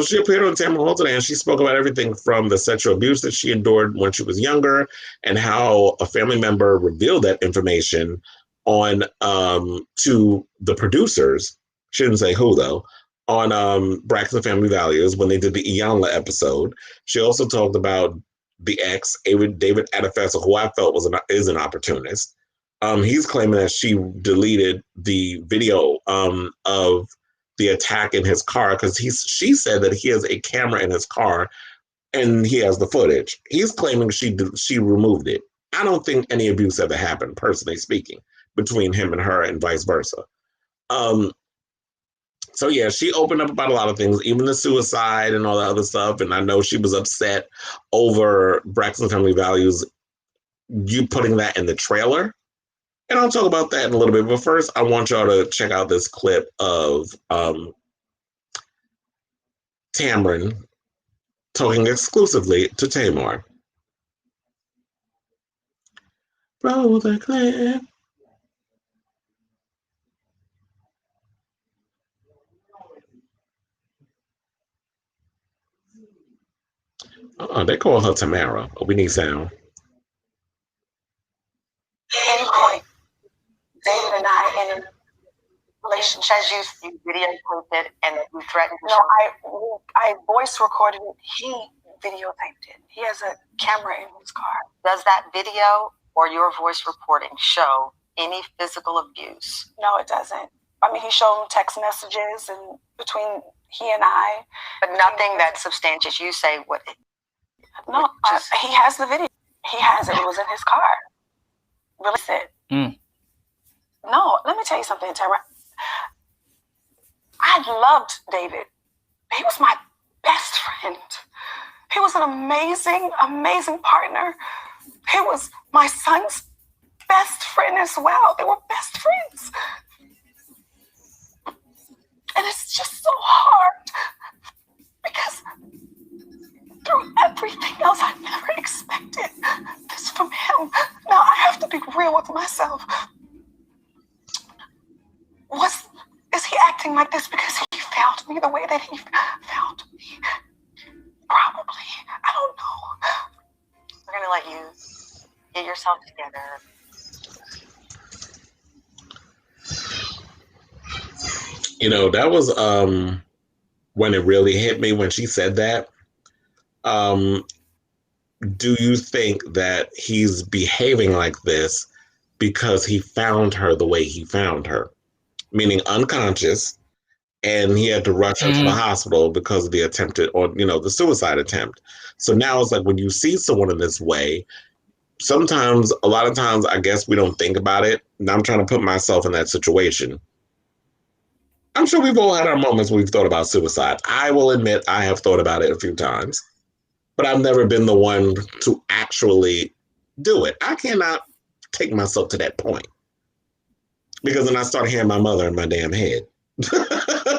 S1: she appeared on Tamron Hall today, and she spoke about everything from the sexual abuse that she endured when she was younger, and how a family member revealed that information on to the producers. She didn't say who though. On Braxton Family Values when they did the Iyanla episode. She also talked about the ex, David Adefesa, who I felt is an opportunist. He's claiming that she deleted the video of the attack in his car because she said that he has a camera in his car and he has the footage. He's claiming she removed it. I don't think any abuse ever happened, personally speaking, between him and her and vice versa. So yeah, she opened up about a lot of things, even the suicide and all the other stuff. And I know she was upset over Braxton Family Values, you putting that in the trailer. And I'll talk about that in a little bit. But first, I want y'all to check out this clip of Tamron talking exclusively to Tamar. Roll the clip. Oh, they call her Tamara. Oh, we need sound.
S3: Any point, David and I in a relationship.
S5: Says you videotaped it and you threatened to
S3: No, I voice recorded it. He videotaped it. He has a camera in his car.
S5: Does that video or your voice recording show any physical abuse?
S3: No, it doesn't. I mean, he showed text messages and between he and I.
S5: But nothing that substantiates. You say what?
S3: No, he has the video. He has it. It was in his car. Release it. No, let me tell you something, Tara. I loved David. He was my best friend. He was an amazing, amazing partner. He was my son's best friend as well. They were best friends. And it's just so hard because through everything else, I never expected this from him. Now I have to be real with myself. Is he acting like this because he found me the way that he found me? Probably. I don't know.
S5: We're going to let you get yourself together.
S1: That was when it really hit me when she said that. Do you think that he's behaving like this because he found her the way he found her, meaning unconscious, and he had to rush her to the hospital because of the attempted, or the suicide attempt? So now it's like when you see someone in this way, sometimes, a lot of times, I guess we don't think about it. And I'm trying to put myself in that situation. I'm sure we've all had our moments where we've thought about suicide. I will admit I have thought about it a few times, but I've never been the one to actually do it. I cannot take myself to that point because then I start hearing my mother in my damn head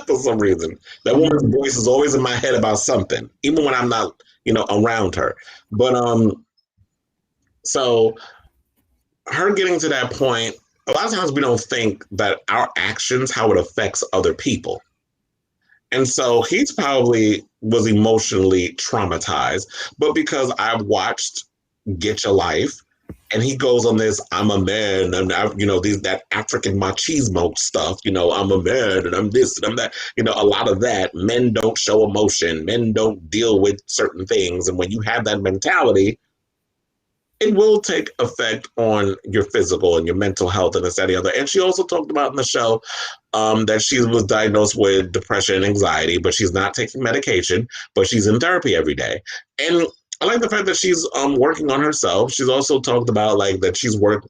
S1: for some reason. That woman's voice is always in my head about something, even when I'm not, around her. But so her getting to that point, a lot of times we don't think that our actions, how it affects other people. And so he's probably was emotionally traumatized, but because I've watched Get Your Life, and he goes on this, I'm a man, and that African machismo stuff, I'm a man, and I'm this, and I'm that, a lot of that. Men don't show emotion, men don't deal with certain things, and when you have that mentality, it will take effect on your physical and your mental health and this, that, and the other. And she also talked about in the show that she was diagnosed with depression and anxiety, but she's not taking medication, but she's in therapy every day. And I like the fact that she's working on herself. She's also talked about that she's worked,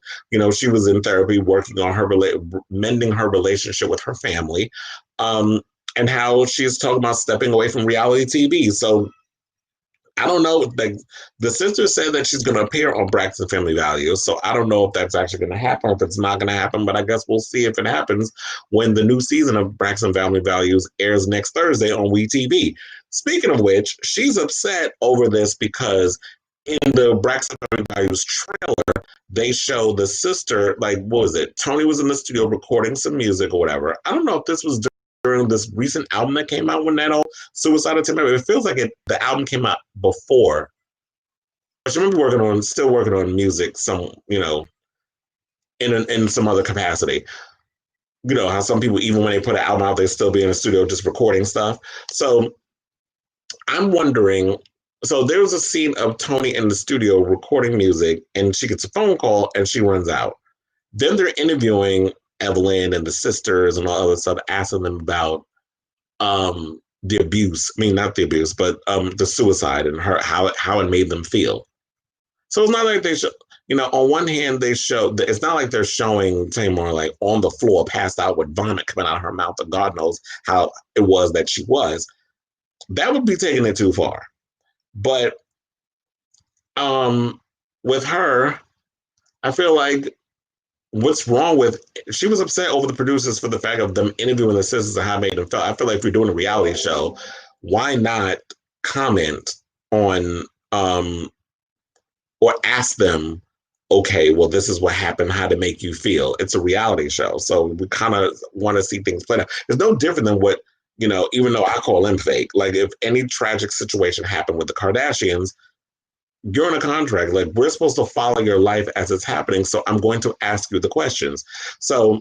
S1: she was in therapy working on her, mending her relationship with her family, and how she's talking about stepping away from reality TV. So I don't know. The sister said that she's going to appear on Braxton Family Values. So I don't know if that's actually going to happen or if it's not going to happen. But I guess we'll see if it happens when the new season of Braxton Family Values airs next Thursday on WeTV. Speaking of which, she's upset over this because in the Braxton Family Values trailer, they show the sister, what was it? Tony was in the studio recording some music or whatever. I don't know if this was during this recent album that came out when that old suicide attempt. It feels like the album came out before. But she remember still working on music, some in some other capacity. How some people, even when they put an album out, they still be in the studio just recording stuff. So I'm wondering. So there was a scene of Tony in the studio recording music, and she gets a phone call and she runs out. Then they're interviewing Evelyn and the sisters and all other stuff, asking them about the abuse. I mean, not the abuse, but the suicide and how it made them feel. So it's not like they show, on one hand, they show, it's not like they're showing Tamar on the floor, passed out with vomit coming out of her mouth, and God knows how it was that she was. That would be taking it too far. But with her, I feel like what's wrong with, she was upset over the producers for the fact of them interviewing the sisters and how it made them feel. I feel like if you're doing a reality show, why not comment on or ask them, okay, well, this is what happened, how to make you feel. It's a reality show. So we kind of want to see things play out. It's no different than what, even though I call them fake, if any tragic situation happened with the Kardashians, you're in a contract. We're supposed to follow your life as it's happening. So I'm going to ask you the questions. So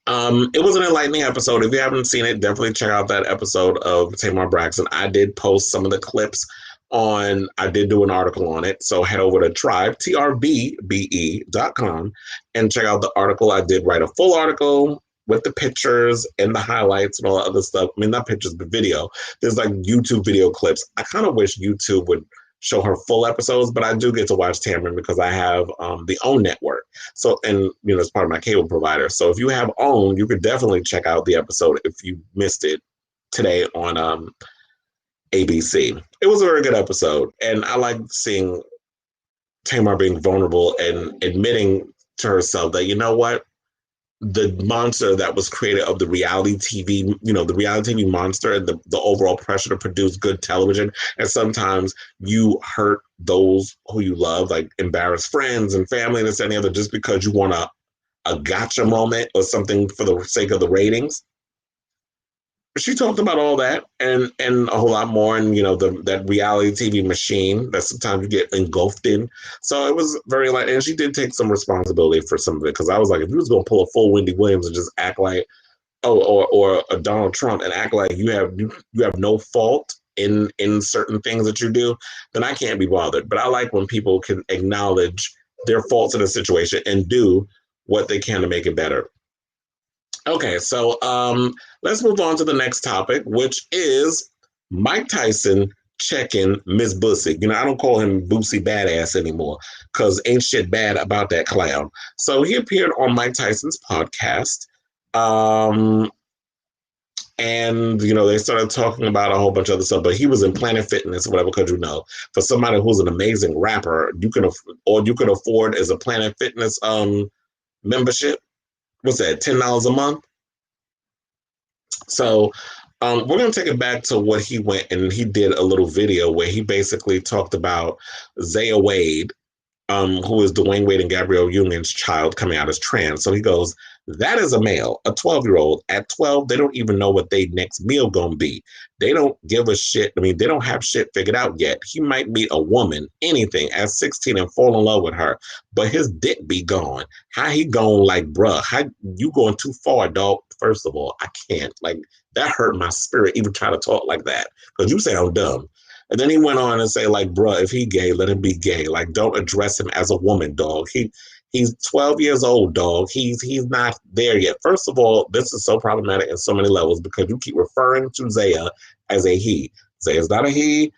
S1: it was an enlightening episode. If you haven't seen it, definitely check out that episode of Tamar Braxton. I did post some of the clips I did do an article on it. So head over to Tribe, TRBBE.com, and check out the article. I did write a full article with the pictures and the highlights and all that other stuff. I mean, not pictures, but video. There's YouTube video clips. I kind of wish YouTube would show her full episodes, but I do get to watch Tamron because I have the OWN network. So, and it's part of my cable provider. So if you have OWN, you could definitely check out the episode if you missed it today on ABC. It was a very good episode, and I like seeing Tamar being vulnerable and admitting to herself that, you know what, the monster that was created of the reality TV, the reality TV monster and the overall pressure to produce good television. And sometimes you hurt those who you love, embarrass friends and family and this and the other, just because you want a gotcha moment or something for the sake of the ratings. She talked about all that and a whole lot more, and that reality TV machine that sometimes you get engulfed in. So it was very light, and she did take some responsibility for some of it, because I was like, if you was gonna pull a full Wendy Williams and just act like or a Donald Trump and act like you have no fault in certain things that you do, then I can't be bothered. But I like when people can acknowledge their faults in a situation and do what they can to make it better. Okay, so let's move on to the next topic, which is Mike Tyson checking Miss Bussy. You know, I don't call him Boosie Badass anymore because ain't shit bad about that clown. So he appeared on Mike Tyson's podcast. And, you know, they started talking about a whole bunch of other stuff, but he was in Planet Fitness or whatever, because, you know, for somebody who's an amazing rapper, you can afford as a Planet Fitness membership. What's that, $10 a month? So we're going to take it back to what he went and he did a little video where he basically talked about Zaya Wade, who is Dwayne Wade and Gabrielle Union's child coming out as trans. So he goes, that is a male, a 12-year-old. At 12, they don't even know what their next meal gonna be. They don't give a shit. I mean, they don't have shit figured out yet. He might meet a woman, anything, at 16 and fall in love with her, but his dick be gone. How he going like, bruh, how you going too far, dog? First of all, I can't. Like, that hurt my spirit even trying to talk like that, because you sound dumb. And then he went on and say, like, bruh, if he gay, let him be gay. Like, don't address him as a woman, dog. He's 12 years old, dog. He's not there yet. First of all, this is so problematic in so many levels because you keep referring to Zaya as a he. Zaya's not a he.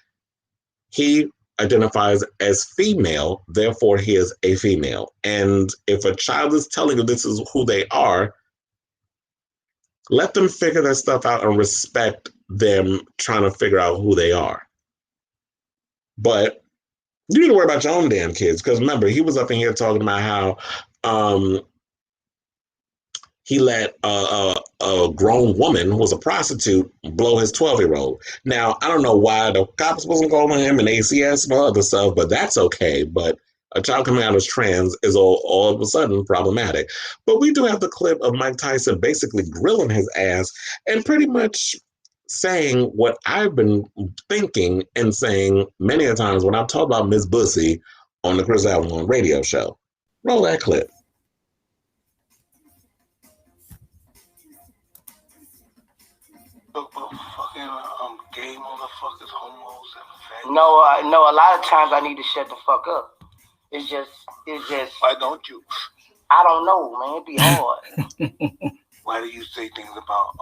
S1: He identifies as female, therefore he is a female. And if a child is telling you this is who they are, let them figure that stuff out and respect them trying to figure out who they are. But you need to worry about your own damn kids, because remember, he was up in here talking about how he let a grown woman who was a prostitute blow his 12-year-old. Now, I don't know why the cops wasn't calling him and ACS and all other stuff, but that's okay. But a child coming out as trans is all of a sudden problematic. But we do have the clip of Mike Tyson basically grilling his ass and pretty much saying what I've been thinking and saying many a times when I've talked about Miss Bussy on the Kris Avalon radio show. Roll that clip.
S6: Gay motherfuckers, homos, and
S3: No, a lot of times I need to shut the fuck up. It's just.
S6: Why don't you?
S3: I don't know, man. It'd be hard.
S6: Why do you say things about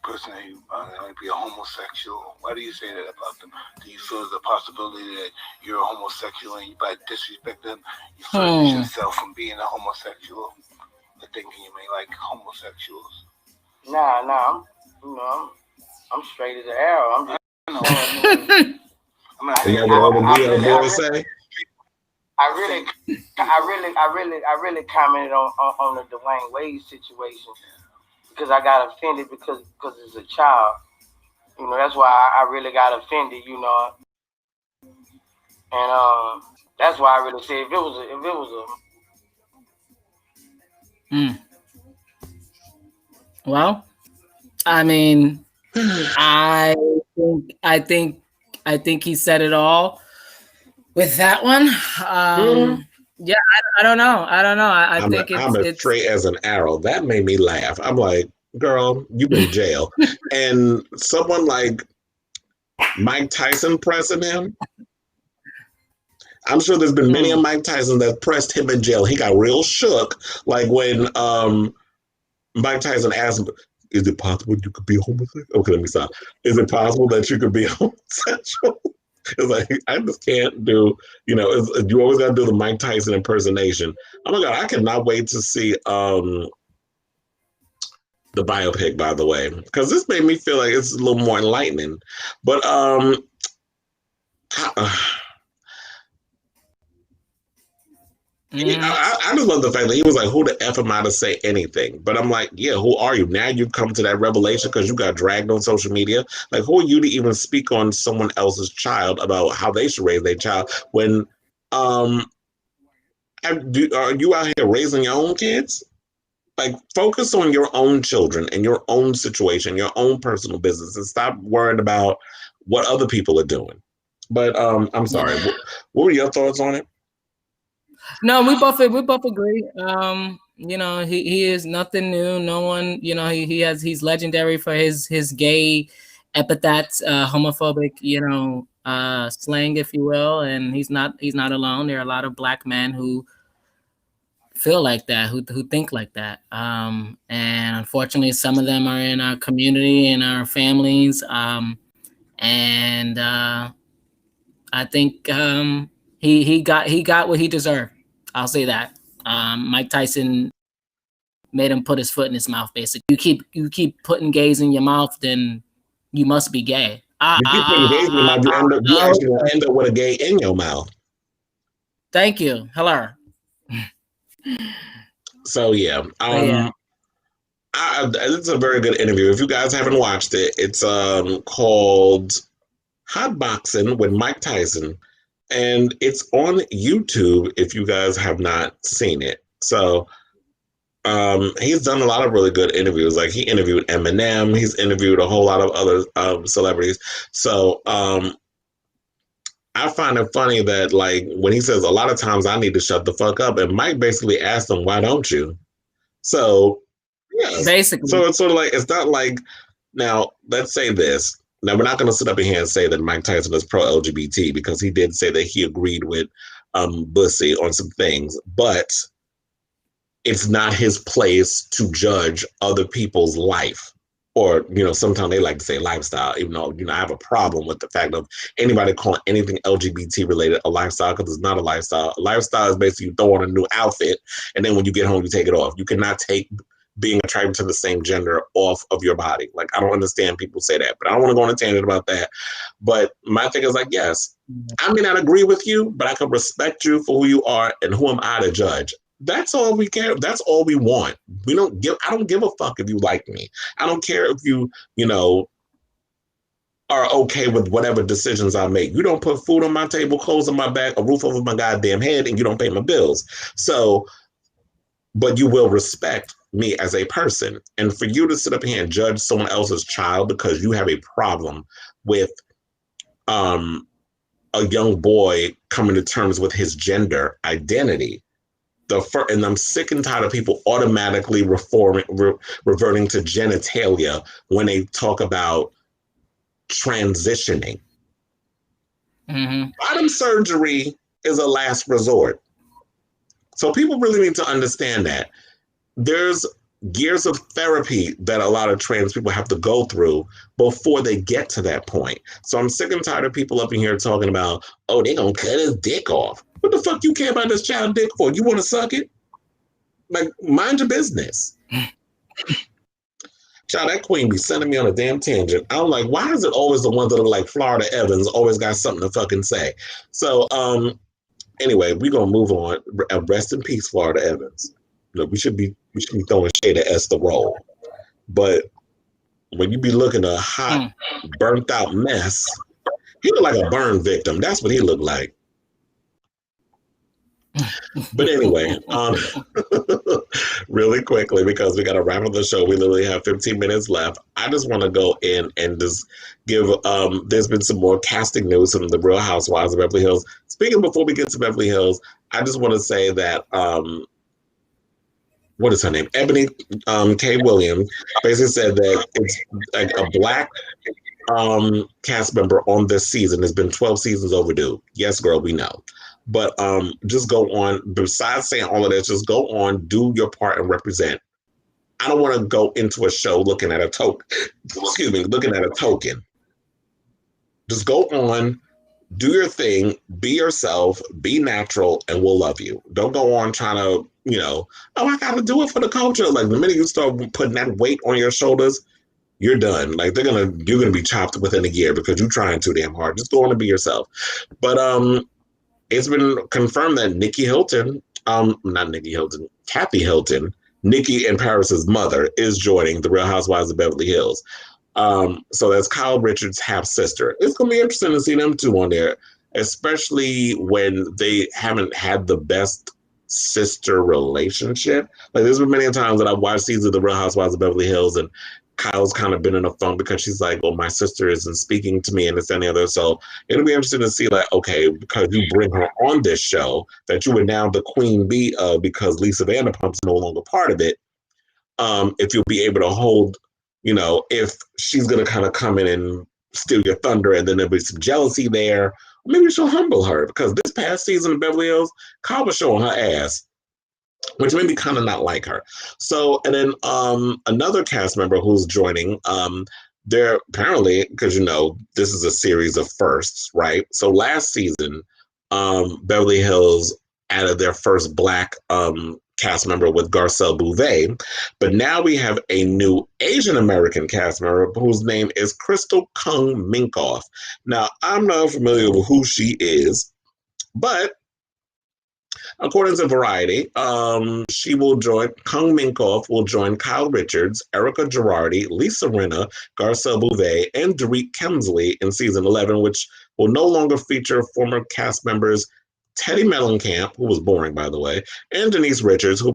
S6: person that you might be a homosexual? Why do you say that about them? Do you feel there's a possibility that you're a homosexual and you by disrespect them, you furnish yourself from being a homosexual? Or thinking you may like homosexuals?
S3: Nah. I'm straight as an arrow. I'm just. I really commented on the Dwayne Wade situation because I got offended because it's a child. You know, that's why I really got offended. You know, and that's why I really said if it was a.
S2: Well, I mean, I think he said it all with that one. Yeah, I don't know. I think
S1: I'm as straight as an arrow. That made me laugh. I'm like, girl, you been in jail. And someone like Mike Tyson pressing him. I'm sure there's been many of Mike Tyson that pressed him in jail. He got real shook. Like when Mike Tyson asked him, is it possible you could be homosexual? Okay, let me stop. Is it possible that you could be homosexual? It's like, I just can't do, you know, you always got to do the Mike Tyson impersonation. Oh my God, I cannot wait to see the biopic, by the way, because this made me feel like it's a little more enlightening. But I just love the fact that he was like, who the F am I to say anything? But I'm like, yeah, who are you? Now you've come to that revelation because you got dragged on social media. Like, who are you to even speak on someone else's child about how they should raise their child when are you out here raising your own kids? Like, focus on your own children and your own situation, your own personal business, and stop worrying about what other people are doing. But I'm sorry. What were your thoughts on it?
S2: No, we both agree. You know, he is nothing new. No one, you know, he's legendary for his gay epithets, homophobic, slang, if you will. And he's not alone. There are a lot of Black men who feel like that, who think like that. And unfortunately, some of them are in our community, in our families. And I think he got what he deserved. I'll say that. Mike Tyson made him put his foot in his mouth. Basically, you keep putting gays in your mouth, then you must be gay.
S1: You keep putting gays in your mouth, you actually end up with a gay in your mouth.
S2: Thank you. Hello.
S1: So yeah, it's a very good interview. If you guys haven't watched it, it's called Hot Boxing with Mike Tyson, and it's on YouTube if you guys have not seen it. So he's done a lot of really good interviews. Like he interviewed Eminem, he's interviewed a whole lot of other celebrities. So I find it funny that like when he says a lot of times I need to shut the fuck up, and Mike basically asked him, why don't you? So yeah,
S2: basically.
S1: So it's sort of like, it's not like, now let's say this. Now, we're not going to sit up here and say that Mike Tyson is pro-LGBT, because he did say that he agreed with Bussy on some things, but it's not his place to judge other people's life, or, sometimes they like to say lifestyle, even though, I have a problem with the fact of anybody calling anything LGBT related a lifestyle, because it's not a lifestyle. A lifestyle is basically you throw on a new outfit, and then when you get home, you take it off. You cannot take being attracted to the same gender off of your body. Like, I don't understand people say that, but I don't want to go on a tangent about that. But my thing is like, yes, I may not agree with you, but I can respect you for who you are, and who am I to judge? That's all we care. That's all we want. I don't give a fuck if you like me. I don't care if you, are okay with whatever decisions I make. You don't put food on my table, clothes on my back, a roof over my goddamn head, and you don't pay my bills. So, but you will respect me as a person. And for you to sit up here and judge someone else's child because you have a problem with a young boy coming to terms with his gender identity, and I'm sick and tired of people automatically reverting to genitalia when they talk about transitioning.
S2: Mm-hmm.
S1: Bottom surgery is a last resort. So people really need to understand that. There's years of therapy that a lot of trans people have to go through before they get to that point. So I'm sick and tired of people up in here talking about, oh, they're going to cut his dick off. What the fuck you care about this child dick for? You want to suck it? Like, mind your business. Child, that queen be sending me on a damn tangent. I'm like, why is it always the ones that are like Florida Evans always got something to fucking say? So, anyway, we're going to move on. Rest in peace, Florida Evans. We should be throwing shade at Esther Roll. But when you be looking at a hot, burnt out mess, he look like a burn victim. That's what he looked like. But anyway, really quickly, because we got to wrap up the show. We literally have 15 minutes left. I just want to go in and just give, there's been some more casting news from the Real Housewives of Beverly Hills. Speaking before we get to Beverly Hills, I just want to say that, what is her name? Ebony K. Williams basically said that it's like a Black cast member on this season has been 12 seasons overdue. Yes, girl, we know. But just go on, besides saying all of this, just go on, do your part and represent. I don't want to go into a show looking at a token. Just go on, do your thing, be yourself, be natural, and we'll love you. Don't go on trying to, oh, I got to do it for the culture. Like, the minute you start putting that weight on your shoulders, you're done. Like, you're gonna be chopped within a year because you're trying too damn hard. Just go on and be yourself. But it's been confirmed that Kathy Hilton, Nikki and Paris's mother, is joining the Real Housewives of Beverly Hills. So that's Kyle Richards' half sister. It's gonna be interesting to see them two on there, especially when they haven't had the best sister relationship. Like, there's been many times that I've watched seasons of the Real Housewives of Beverly Hills, and Kyle's kind of been in a funk because she's like, well, my sister isn't speaking to me and this and the other. So it'll be interesting to see, like, okay, because you bring her on this show that you were now the queen bee of because Lisa Vanderpump's no longer part of it, if you'll be able to hold you know, if she's going to kind of come in and steal your thunder and then there'll be some jealousy there. Or maybe she'll humble her, because this past season of Beverly Hills, Kyle was showing her ass, which made me kind of not like her. So, and then another cast member who's joining, they're apparently, because, you know, this is a series of firsts, right? So last season, Beverly Hills added their first Black cast member with Garcelle Bouvet, but now we have a new Asian American cast member whose name is Crystal Kung Minkoff. Now, I'm not familiar with who she is, but according to Variety, she will join, Kung Minkoff will join Kyle Richards, Erica Girardi, Lisa Rinna, Garcelle Bouvet, and Dorit Kemsley in season 11, which will no longer feature former cast members Teddy Mellencamp, who was boring, by the way, and Denise Richards, who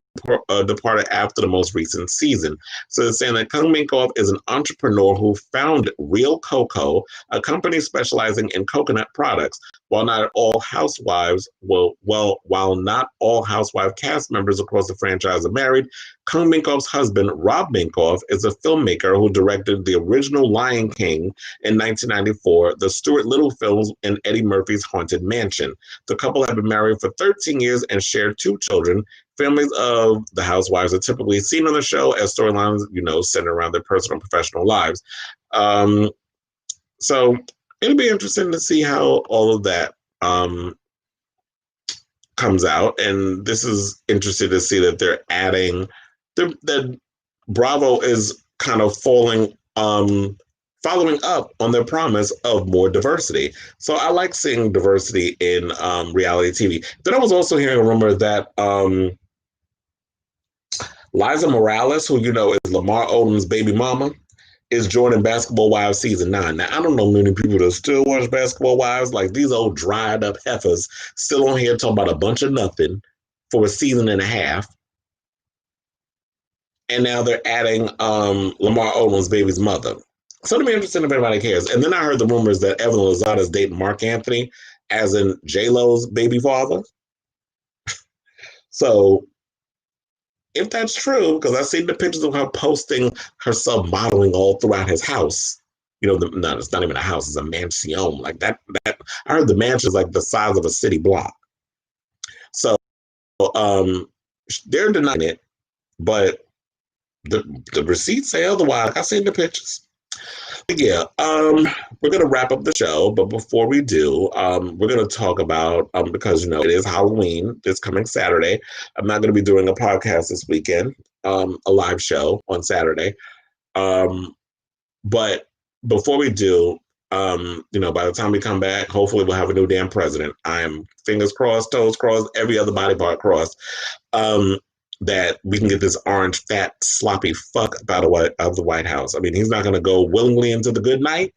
S1: departed after the most recent season. So it's saying that Kung Minkoff is an entrepreneur who founded Real Cocoa, a company specializing in coconut products. While not all housewives, while not all housewife cast members across the franchise are married, Kung Minkoff's husband, Rob Minkoff, is a filmmaker who directed the original Lion King in 1994, the Stuart Little films, and Eddie Murphy's Haunted Mansion. The couple have been married for 13 years and share 2 children. Families of the housewives are typically seen on the show as storylines, you know, centered around their personal and professional lives. So it'll be interesting to see how all of that comes out. And this is interesting to see that they're adding, that Bravo is kind of following up on their promise of more diversity. So I like seeing diversity in reality TV. Then I was also hearing a rumor that Liza Morales, who, you know, is Lamar Odom's baby mama, is joining Basketball Wives season 9. Now, I don't know many people that still watch Basketball Wives, like these old dried up heifers still on here talking about a bunch of nothing for a season and a half. And now they're adding Lamar Odom's baby's mother. So it'll be interesting if anybody cares. And then I heard the rumors that Evelyn Lozada is dating Mark Anthony, as in J-Lo's baby father. So if that's true, because I've seen the pictures of her posting herself modeling all throughout his house. You know, no, it's not even a house, it's a mansion. Like that, I heard the mansion is like the size of a city block. So they're denying it, but the receipts say otherwise. I've seen the pictures. Yeah, we're going to wrap up the show, but before we do, we're going to talk about, because, you know, it is Halloween this coming Saturday. I'm not going to be doing a podcast this weekend, a live show on Saturday. But before we do, you know, by the time we come back, hopefully we'll have a new damn president. I am fingers crossed, toes crossed, every other body part crossed. That we can get this orange, fat, sloppy fuck out of the White House. I mean, he's not going to go willingly into the good night,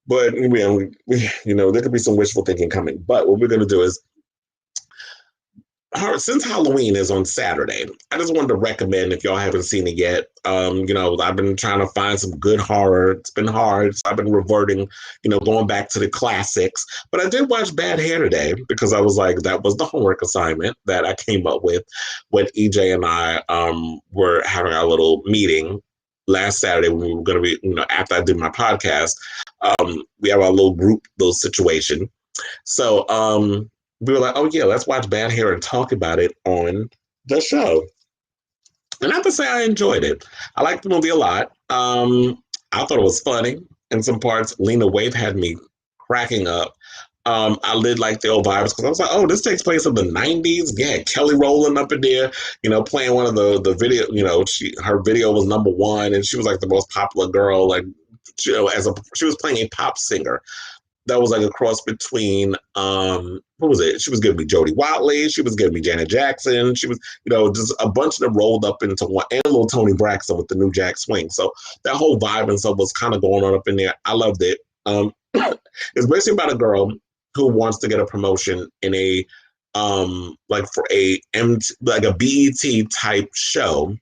S1: but you know, there could be some wishful thinking coming. But what we're going to do is, since Halloween is on Saturday, I just wanted to recommend, if y'all haven't seen it yet, you know, I've been trying to find some good horror. It's been hard. So I've been reverting, you know, going back to the classics. But I did watch Bad Hair today, because I was like, that was the homework assignment that I came up with when EJ and I were having our little meeting last Saturday, when we were going to be, you know, after I did my podcast. We have our little group, little situation. So, we were like, oh yeah, let's watch Bad Hair and talk about it on the show. And I have to say, I enjoyed it. I liked the movie a lot. I thought it was funny in some parts. Lena Waithe had me cracking up. I did like the old vibes, because I was like, oh, this takes place in the 90s. Yeah, Kelly Rowland up in there, you know, playing one of the video, you know, her video was #1, and she was like the most popular girl. Like, you know, she was playing a pop singer. That was like a cross between, what was it? She was going to be Jodie Watley. She was going to be Janet Jackson. She was, you know, just a bunch of them rolled up into one, and little Toni Braxton with the new Jack Swing. So that whole vibe and stuff was kind of going on up in there. I loved it. It's basically about a girl who wants to get a promotion in a, like for a BET type show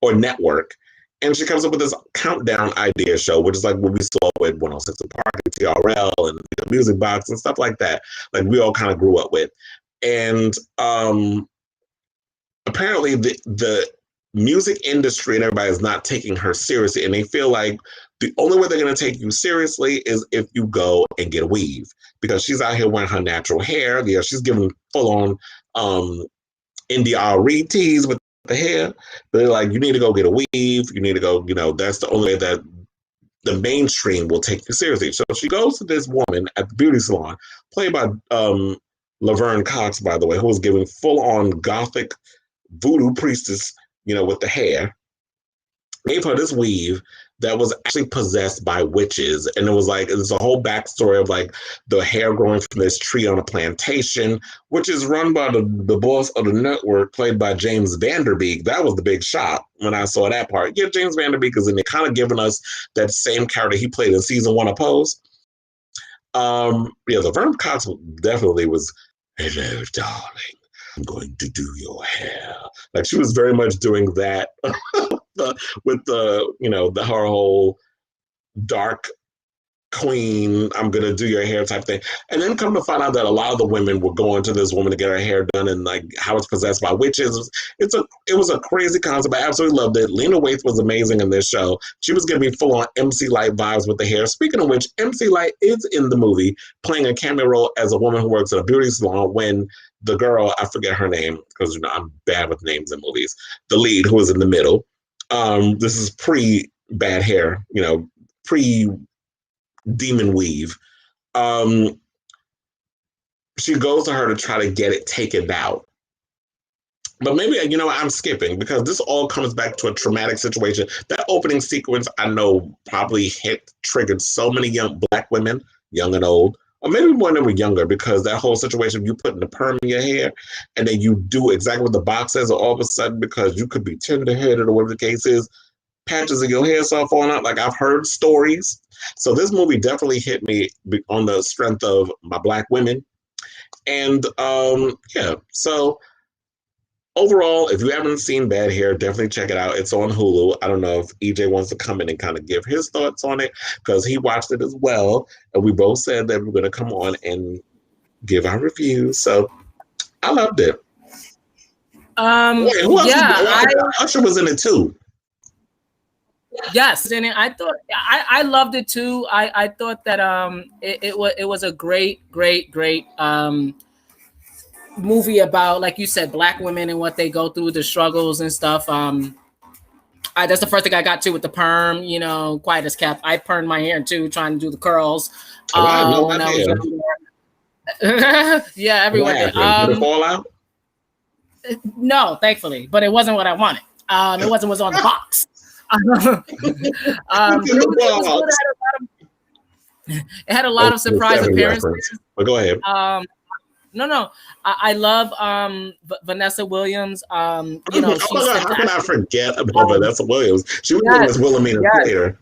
S1: or network. And she comes up with this countdown idea show, which is like what we saw with 106 & Park and TRL and the Music Box and stuff like that. Like we all kind of grew up with. And apparently the music industry and everybody is not taking her seriously, and they feel like the only way they're going to take you seriously is if you go and get a weave, because she's out here wearing her natural hair. Yeah, she's giving full on indie R tees with the hair. But they're like, you need to go get a weave. You need to go, that's the only way that the mainstream will take you seriously. So she goes to this woman at the beauty salon, played by Laverne Cox, by the way, who was giving full on gothic voodoo priestess, with the hair. Gave her this weave that was actually possessed by witches. And it was like, there's a whole backstory of like the hair growing from this tree on a plantation, which is run by the boss of the network, played by James Van Der Beek. That was the big shock when I saw that part. Yeah, James Van Der Beek is in it, kind of giving us that same character he played in season 1 of Pose. Laverne Cox definitely was, hello, darling, I'm going to do your hair. Like, she was very much doing that with the her whole dark queen, I'm going to do your hair type thing. And then come to find out that a lot of the women were going to this woman to get her hair done, and like how it's possessed by witches. It was a crazy concept. I absolutely loved it. Lena Waithe was amazing in this show. She was giving me full on MC Lyte vibes with the hair. Speaking of which, MC Lyte is in the movie playing a cameo role as a woman who works at a beauty salon when the girl, I forget her name because I'm bad with names in movies, the lead who is in the middle. This is pre-bad hair, pre-demon weave. She goes to her to try to get it taken out. But maybe, I'm skipping because this all comes back to a traumatic situation. That opening sequence, I know, probably triggered so many young Black women, young and old, or maybe when they were younger, because that whole situation, you putting the perm in your hair and then you do exactly what the box says, or all of a sudden, because you could be tender-headed or whatever the case is, patches of your hair start falling out. Like, I've heard stories. So this movie definitely hit me on the strength of my Black women. And so overall, if you haven't seen Bad Hair, definitely check it out. It's on Hulu. I don't know if EJ wants to come in and kind of give his thoughts on it, because he watched it as well. And we both said that we're going to come on and give our reviews. So I loved it. Wait, who else Usher was in it too.
S2: Yes, and I thought I loved it too. I thought that it was a great movie about, like you said, Black women and what they go through, the struggles and stuff. That's the first thing I got to with the perm, quiet as kept. I permed my hair too, trying to do the curls. When I was younger. Yeah, everyone did.
S1: Did it fall out?
S2: No, thankfully, but it wasn't what I wanted. It wasn't what's on the box. It had a lot of surprise appearances.
S1: But go ahead.
S2: No. I love Vanessa Williams.
S1: How can I forget about Vanessa Williams? She was in Miss Wilhelmina Slater.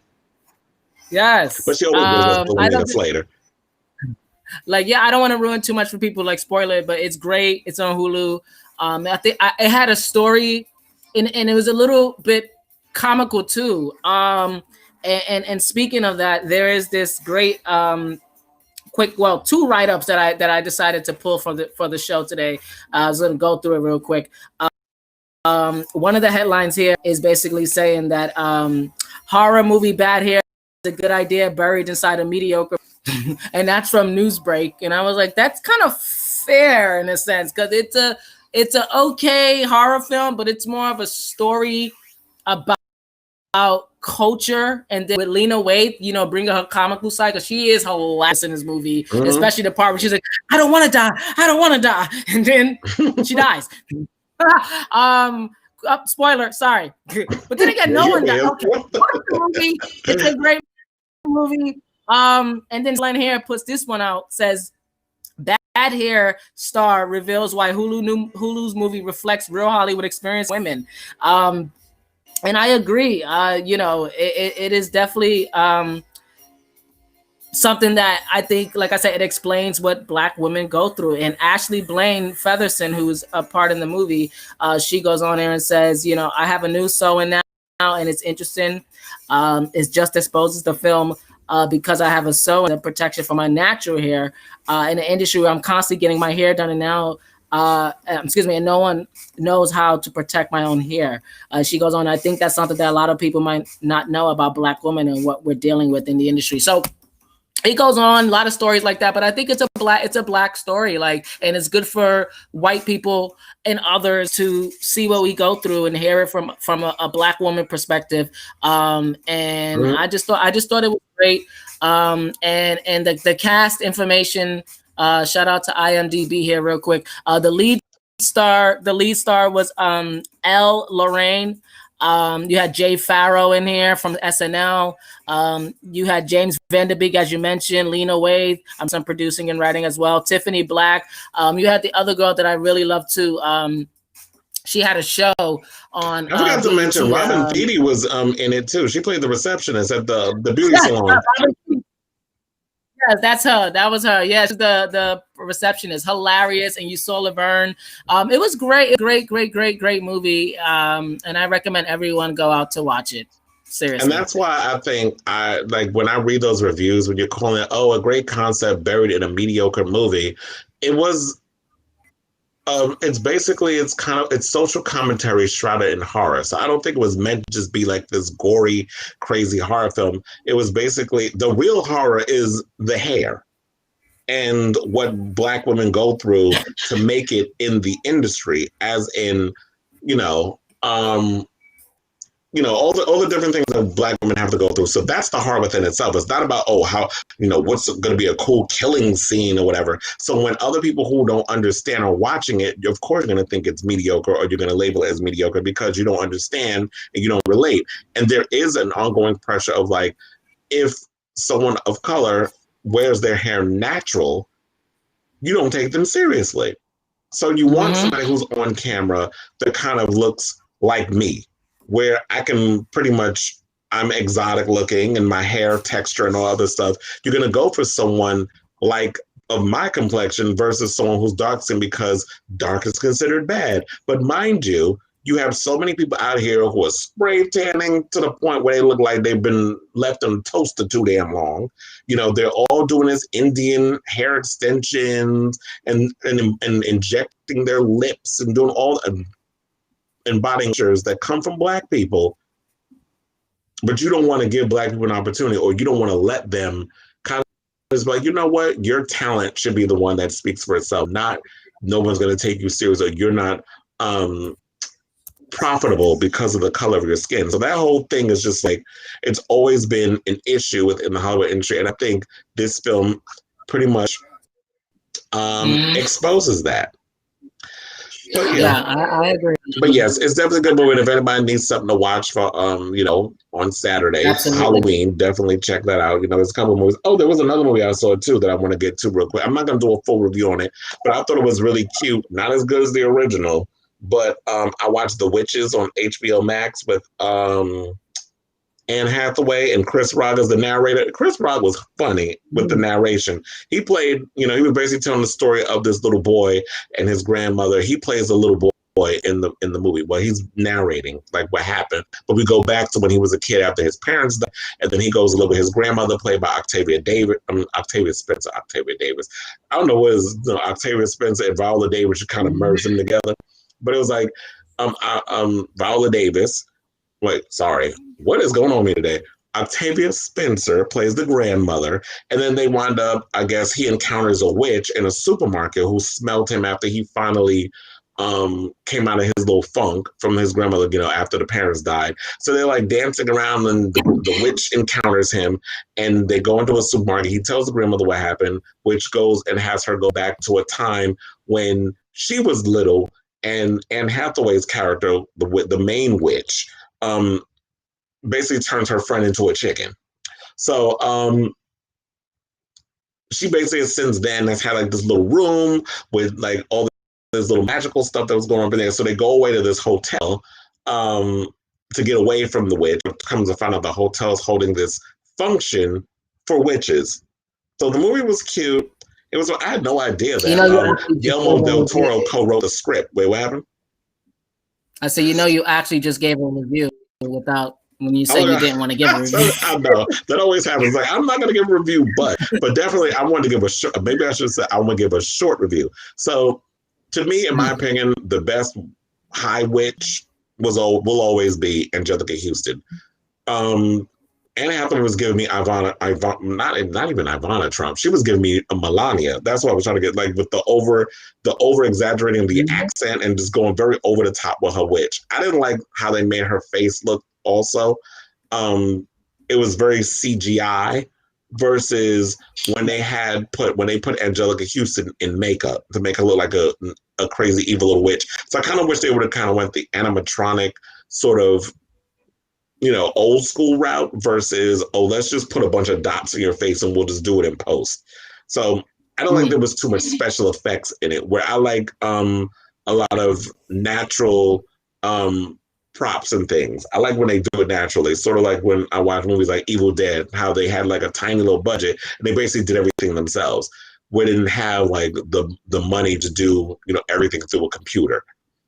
S2: Yes.
S1: But she always was Miss Wilhelmina Slater.
S2: Like, I don't want to ruin too much for people, like spoil it, but it's great. It's on Hulu. I think it had a story, and it was a little bit comical too. And speaking of that, there is this great two write-ups that I decided to pull for the show today. I was going to go through it real quick. One of the headlines here is basically saying that horror movie Bad Hair is a good idea buried inside a mediocre, and that's from Newsbreak. And I was like, that's kind of fair in a sense, because it's a okay horror film, but it's more of a story about culture. And then with Lena Waithe, bringing her comical side, because she is hilarious in this movie, especially the part where she's like, I don't want to die, and then she dies. Spoiler, sorry, but then again, no one died. Okay, watch the movie. It's a great movie. And then Glenn Hair puts this one out, says Bad Hair star reveals why Hulu's movie reflects real Hollywood experience women. And I agree. It is definitely something that I think, like I said, it explains what Black women go through. And Ashley Blaine Featherson, who's a part in the movie, she goes on there and says, I have a new sewing now, and it's interesting. It just exposes the film because I have a sew and a protection for my natural hair in an industry where I'm constantly getting my hair done, and now and no one knows how to protect my own hair. She goes on, I think that's something that a lot of people might not know about Black women and what we're dealing with in the industry. So it goes on, a lot of stories like that, but I think it's a black story, like, and it's good for white people and others to see what we go through and hear it from a Black woman perspective. And I just thought it was great. And the cast information, shout out to IMDb here real quick. The lead star was Elle Lorraine. You had Jay Farrow in here from SNL. You had James Vanderbeek, as you mentioned, Lena Waithe, some producing and writing as well. Tiffany Black. You had the other girl that I really love too. She had a show on.
S1: I forgot to mention Robin Thede was in it too. She played the receptionist at the beauty salon.
S2: Yes, that's her. That was her. Yeah, she's the receptionist. Hilarious. And you saw Laverne. It was great. Great movie. And I recommend everyone go out to watch it. Seriously.
S1: And that's why I think I like when I read those reviews, when you're calling it, a great concept buried in a mediocre movie, it was it's social commentary shrouded in horror. So I don't think it was meant to just be like this gory, crazy horror film. It was basically the real horror is the hair and what Black women go through to make it in the industry, as in, all the different things that Black women have to go through. So that's the horror within itself. It's not about, how, what's going to be a cool killing scene or whatever. So when other people who don't understand are watching it, of course you're going to think it's mediocre, or you're going to label it as mediocre because you don't understand and you don't relate. And there is an ongoing pressure of like, if someone of color wears their hair natural, you don't take them seriously. So you want somebody who's on camera that kind of looks like me, where I can I'm exotic looking and my hair texture and all other stuff. You're going to go for someone like of my complexion versus someone who's dark skinned because dark is considered bad. But mind you, you have so many people out here who are spray tanning to the point where they look like they've been left on toaster too damn long. They're all doing this Indian hair extensions and injecting their lips and doing all and body pictures that come from Black people, but you don't want to give Black people an opportunity, or you don't want to let them kind of just like, you know what, your talent should be the one that speaks for itself, not no one's going to take you serious, or you're not profitable because of the color of your skin. So that whole thing is just like, it's always been an issue within the Hollywood industry. And I think this film pretty much exposes that. But,
S2: I agree.
S1: But yes, it's definitely a good movie. And if anybody needs something to watch for, on Saturday, Halloween, definitely check that out. There's a couple of movies. Oh, there was another movie I saw too that I want to get to real quick. I'm not going to do a full review on it, but I thought it was really cute. Not as good as the original, but I watched The Witches on HBO Max with Anne Hathaway and Chris Rock as the narrator. Chris Rock was funny with the narration. He played, he was basically telling the story of this little boy and his grandmother. He plays a little boy in the movie. Well, he's narrating like what happened, but we go back to when he was a kid after his parents died, and then he goes a little with his grandmother, played by Octavia Spencer. I don't know what is Octavia Spencer and Viola Davis should kind of merge them together, but it was like Viola Davis. Wait, sorry. What is going on with me today? Octavia Spencer plays the grandmother, and then they wind up, I guess he encounters a witch in a supermarket who smelled him after he finally came out of his little funk from his grandmother, after the parents died. So they're like dancing around, and the witch encounters him, and they go into a supermarket. He tells the grandmother what happened, which goes and has her go back to a time when she was little, and Anne Hathaway's character, the main witch, basically turns her friend into a chicken. So she basically since then has had like this little room with like all this little magical stuff that was going on in there. So they go away to this hotel to get away from the witch. Comes to find out the hotel's holding this function for witches. So the movie was cute. I had no idea that Guillermo del Toro co-wrote the script. Wait, what happened?
S2: I said, you actually just gave a review without when you said you didn't want to give a review.
S1: I know that always happens. Like, I'm not going to give a review, but definitely I wanted to give maybe I should say I want to give a short review. So to me, in my opinion, the best high witch will always be Angelica Houston. Anne Hathaway was giving me Ivana, not even Ivana Trump. She was giving me a Melania. That's what I was trying to get, like, with the over exaggerating the accent and just going very over the top with her witch. I didn't like how they made her face look. Also, it was very CGI versus when they put Angelica Houston in makeup to make her look like a crazy evil little witch. So I kind of wish they would have kind of went the animatronic sort of, old school route versus, let's just put a bunch of dots in your face and we'll just do it in post. So I don't think there was too much special effects in it, where I like a lot of natural props and things. I like when they do it naturally, sort of like when I watch movies like Evil Dead, how they had like a tiny little budget and they basically did everything themselves. We didn't have like the money to do, everything through a computer.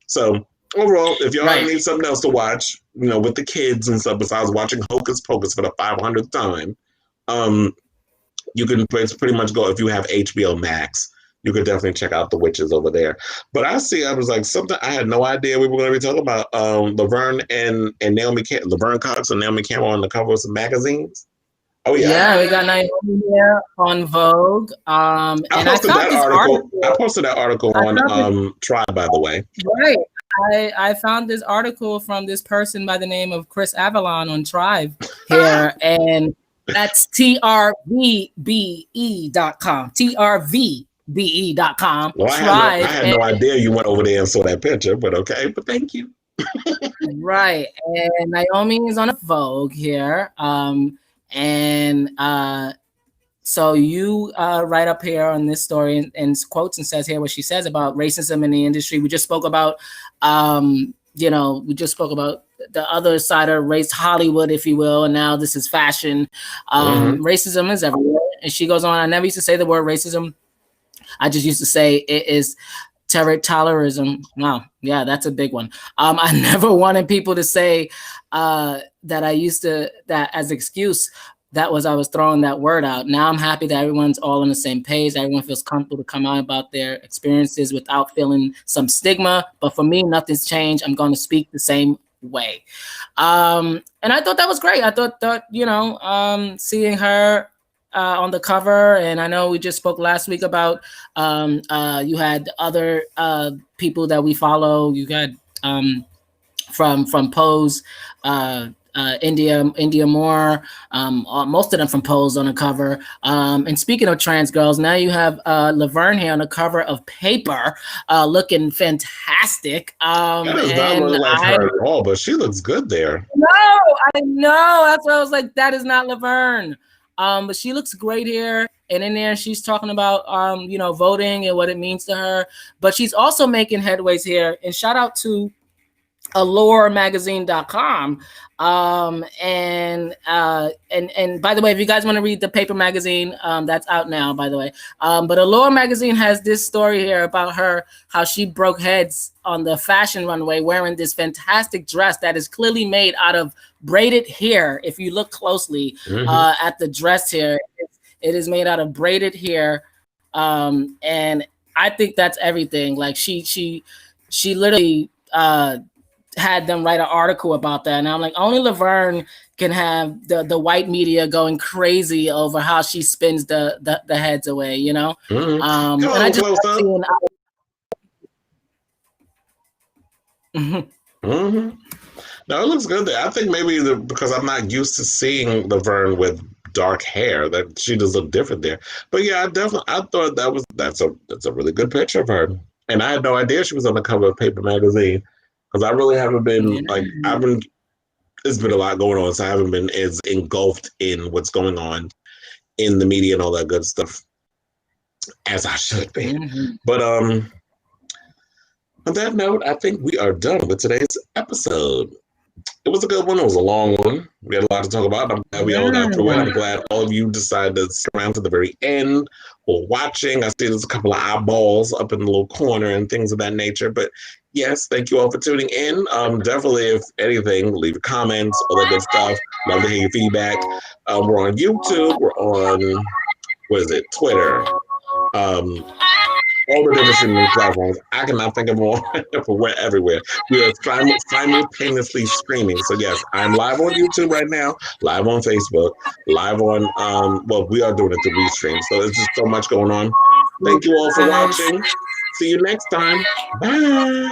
S1: So overall, if y'all need something else to watch, with the kids and stuff, besides watching Hocus Pocus for the 500th time, you can pretty much go, if you have HBO Max, you could definitely check out The Witches over there. But I was like, something I had no idea we were going to be talking about. Laverne and Naomi Laverne Cox and Naomi Campbell on the cover of some magazines. Oh yeah.
S2: Yeah, we got Naomi here on Vogue. I
S1: posted that article on Tribe, by the way.
S2: Right. I found this article from this person by the name of Kris Avalon on Tribe here, and that's trvbe.com. trvbe.com.
S1: Well, I had no idea you went over there and saw that picture, but okay, but thank you.
S2: Right. And Naomi is on a Vogue here. So you write up here on this story and quotes and says here what she says about racism in the industry. We just spoke about, the other side of race, Hollywood, if you will, and now this is fashion. Racism is everywhere. And she goes on, I never used to say the word racism. I just used to say it is territorialism. Wow. Yeah, that's a big one. I never wanted people to say that as excuse. I was throwing that word out. Now I'm happy that everyone's all on the same page. Everyone feels comfortable to come out about their experiences without feeling some stigma. But for me, nothing's changed. I'm going to speak the same way. And I thought that was great. I thought seeing her on the cover, and I know we just spoke last week about you had other people that we follow. You got from Pose, India Moore, most of them from Pose on the cover. And speaking of trans girls, now you have Laverne here on the cover of Paper, looking fantastic.
S1: That is not really like her at all, but she looks good there.
S2: No, I know. That's why I was like, that is not Laverne. But she looks great here. And in there, she's talking about, voting and what it means to her. But she's also making headways here. And shout out to alluremagazine.com. And by the way, if you guys want to read the Paper magazine, that's out now, by the way. But Allure magazine has this story here about her, how she broke heads on the fashion runway wearing this fantastic dress that is clearly made out of braided hair. If you look closely at the dress here, it is made out of braided hair. And I think that's everything. Like she literally had them write an article about that, and I'm like, only Laverne can have the white media going crazy over how she spins the heads away, And I just
S1: No, it looks good there. I think maybe because I'm not used to seeing Laverne with dark hair, that she does look different there. But yeah, I thought that's a really good picture of her, and I had no idea she was on the cover of Paper magazine. Because I really haven't been there's been a lot going on, so I haven't been as engulfed in what's going on in the media and all that good stuff as I should be. But on that note, I think we are done with today's episode. It was a good one. It was a long one. We had a lot to talk about. I'm glad we all got through it. I'm glad all of you decided to stick around to the very end or watching. I see there's a couple of eyeballs up in the little corner and things of that nature. But yes, thank you all for tuning in. Definitely, if anything, leave comments, all that good stuff. Love to hear your feedback. We're on YouTube. We're on, Twitter. all the different streaming platforms. I cannot think of more, but we're everywhere. We are simultaneously streaming. So yes, I'm live on YouTube right now, live on Facebook, live on, well, we are doing it through Restream. So there's just so much going on. Thank you all for watching. See you next time. Bye.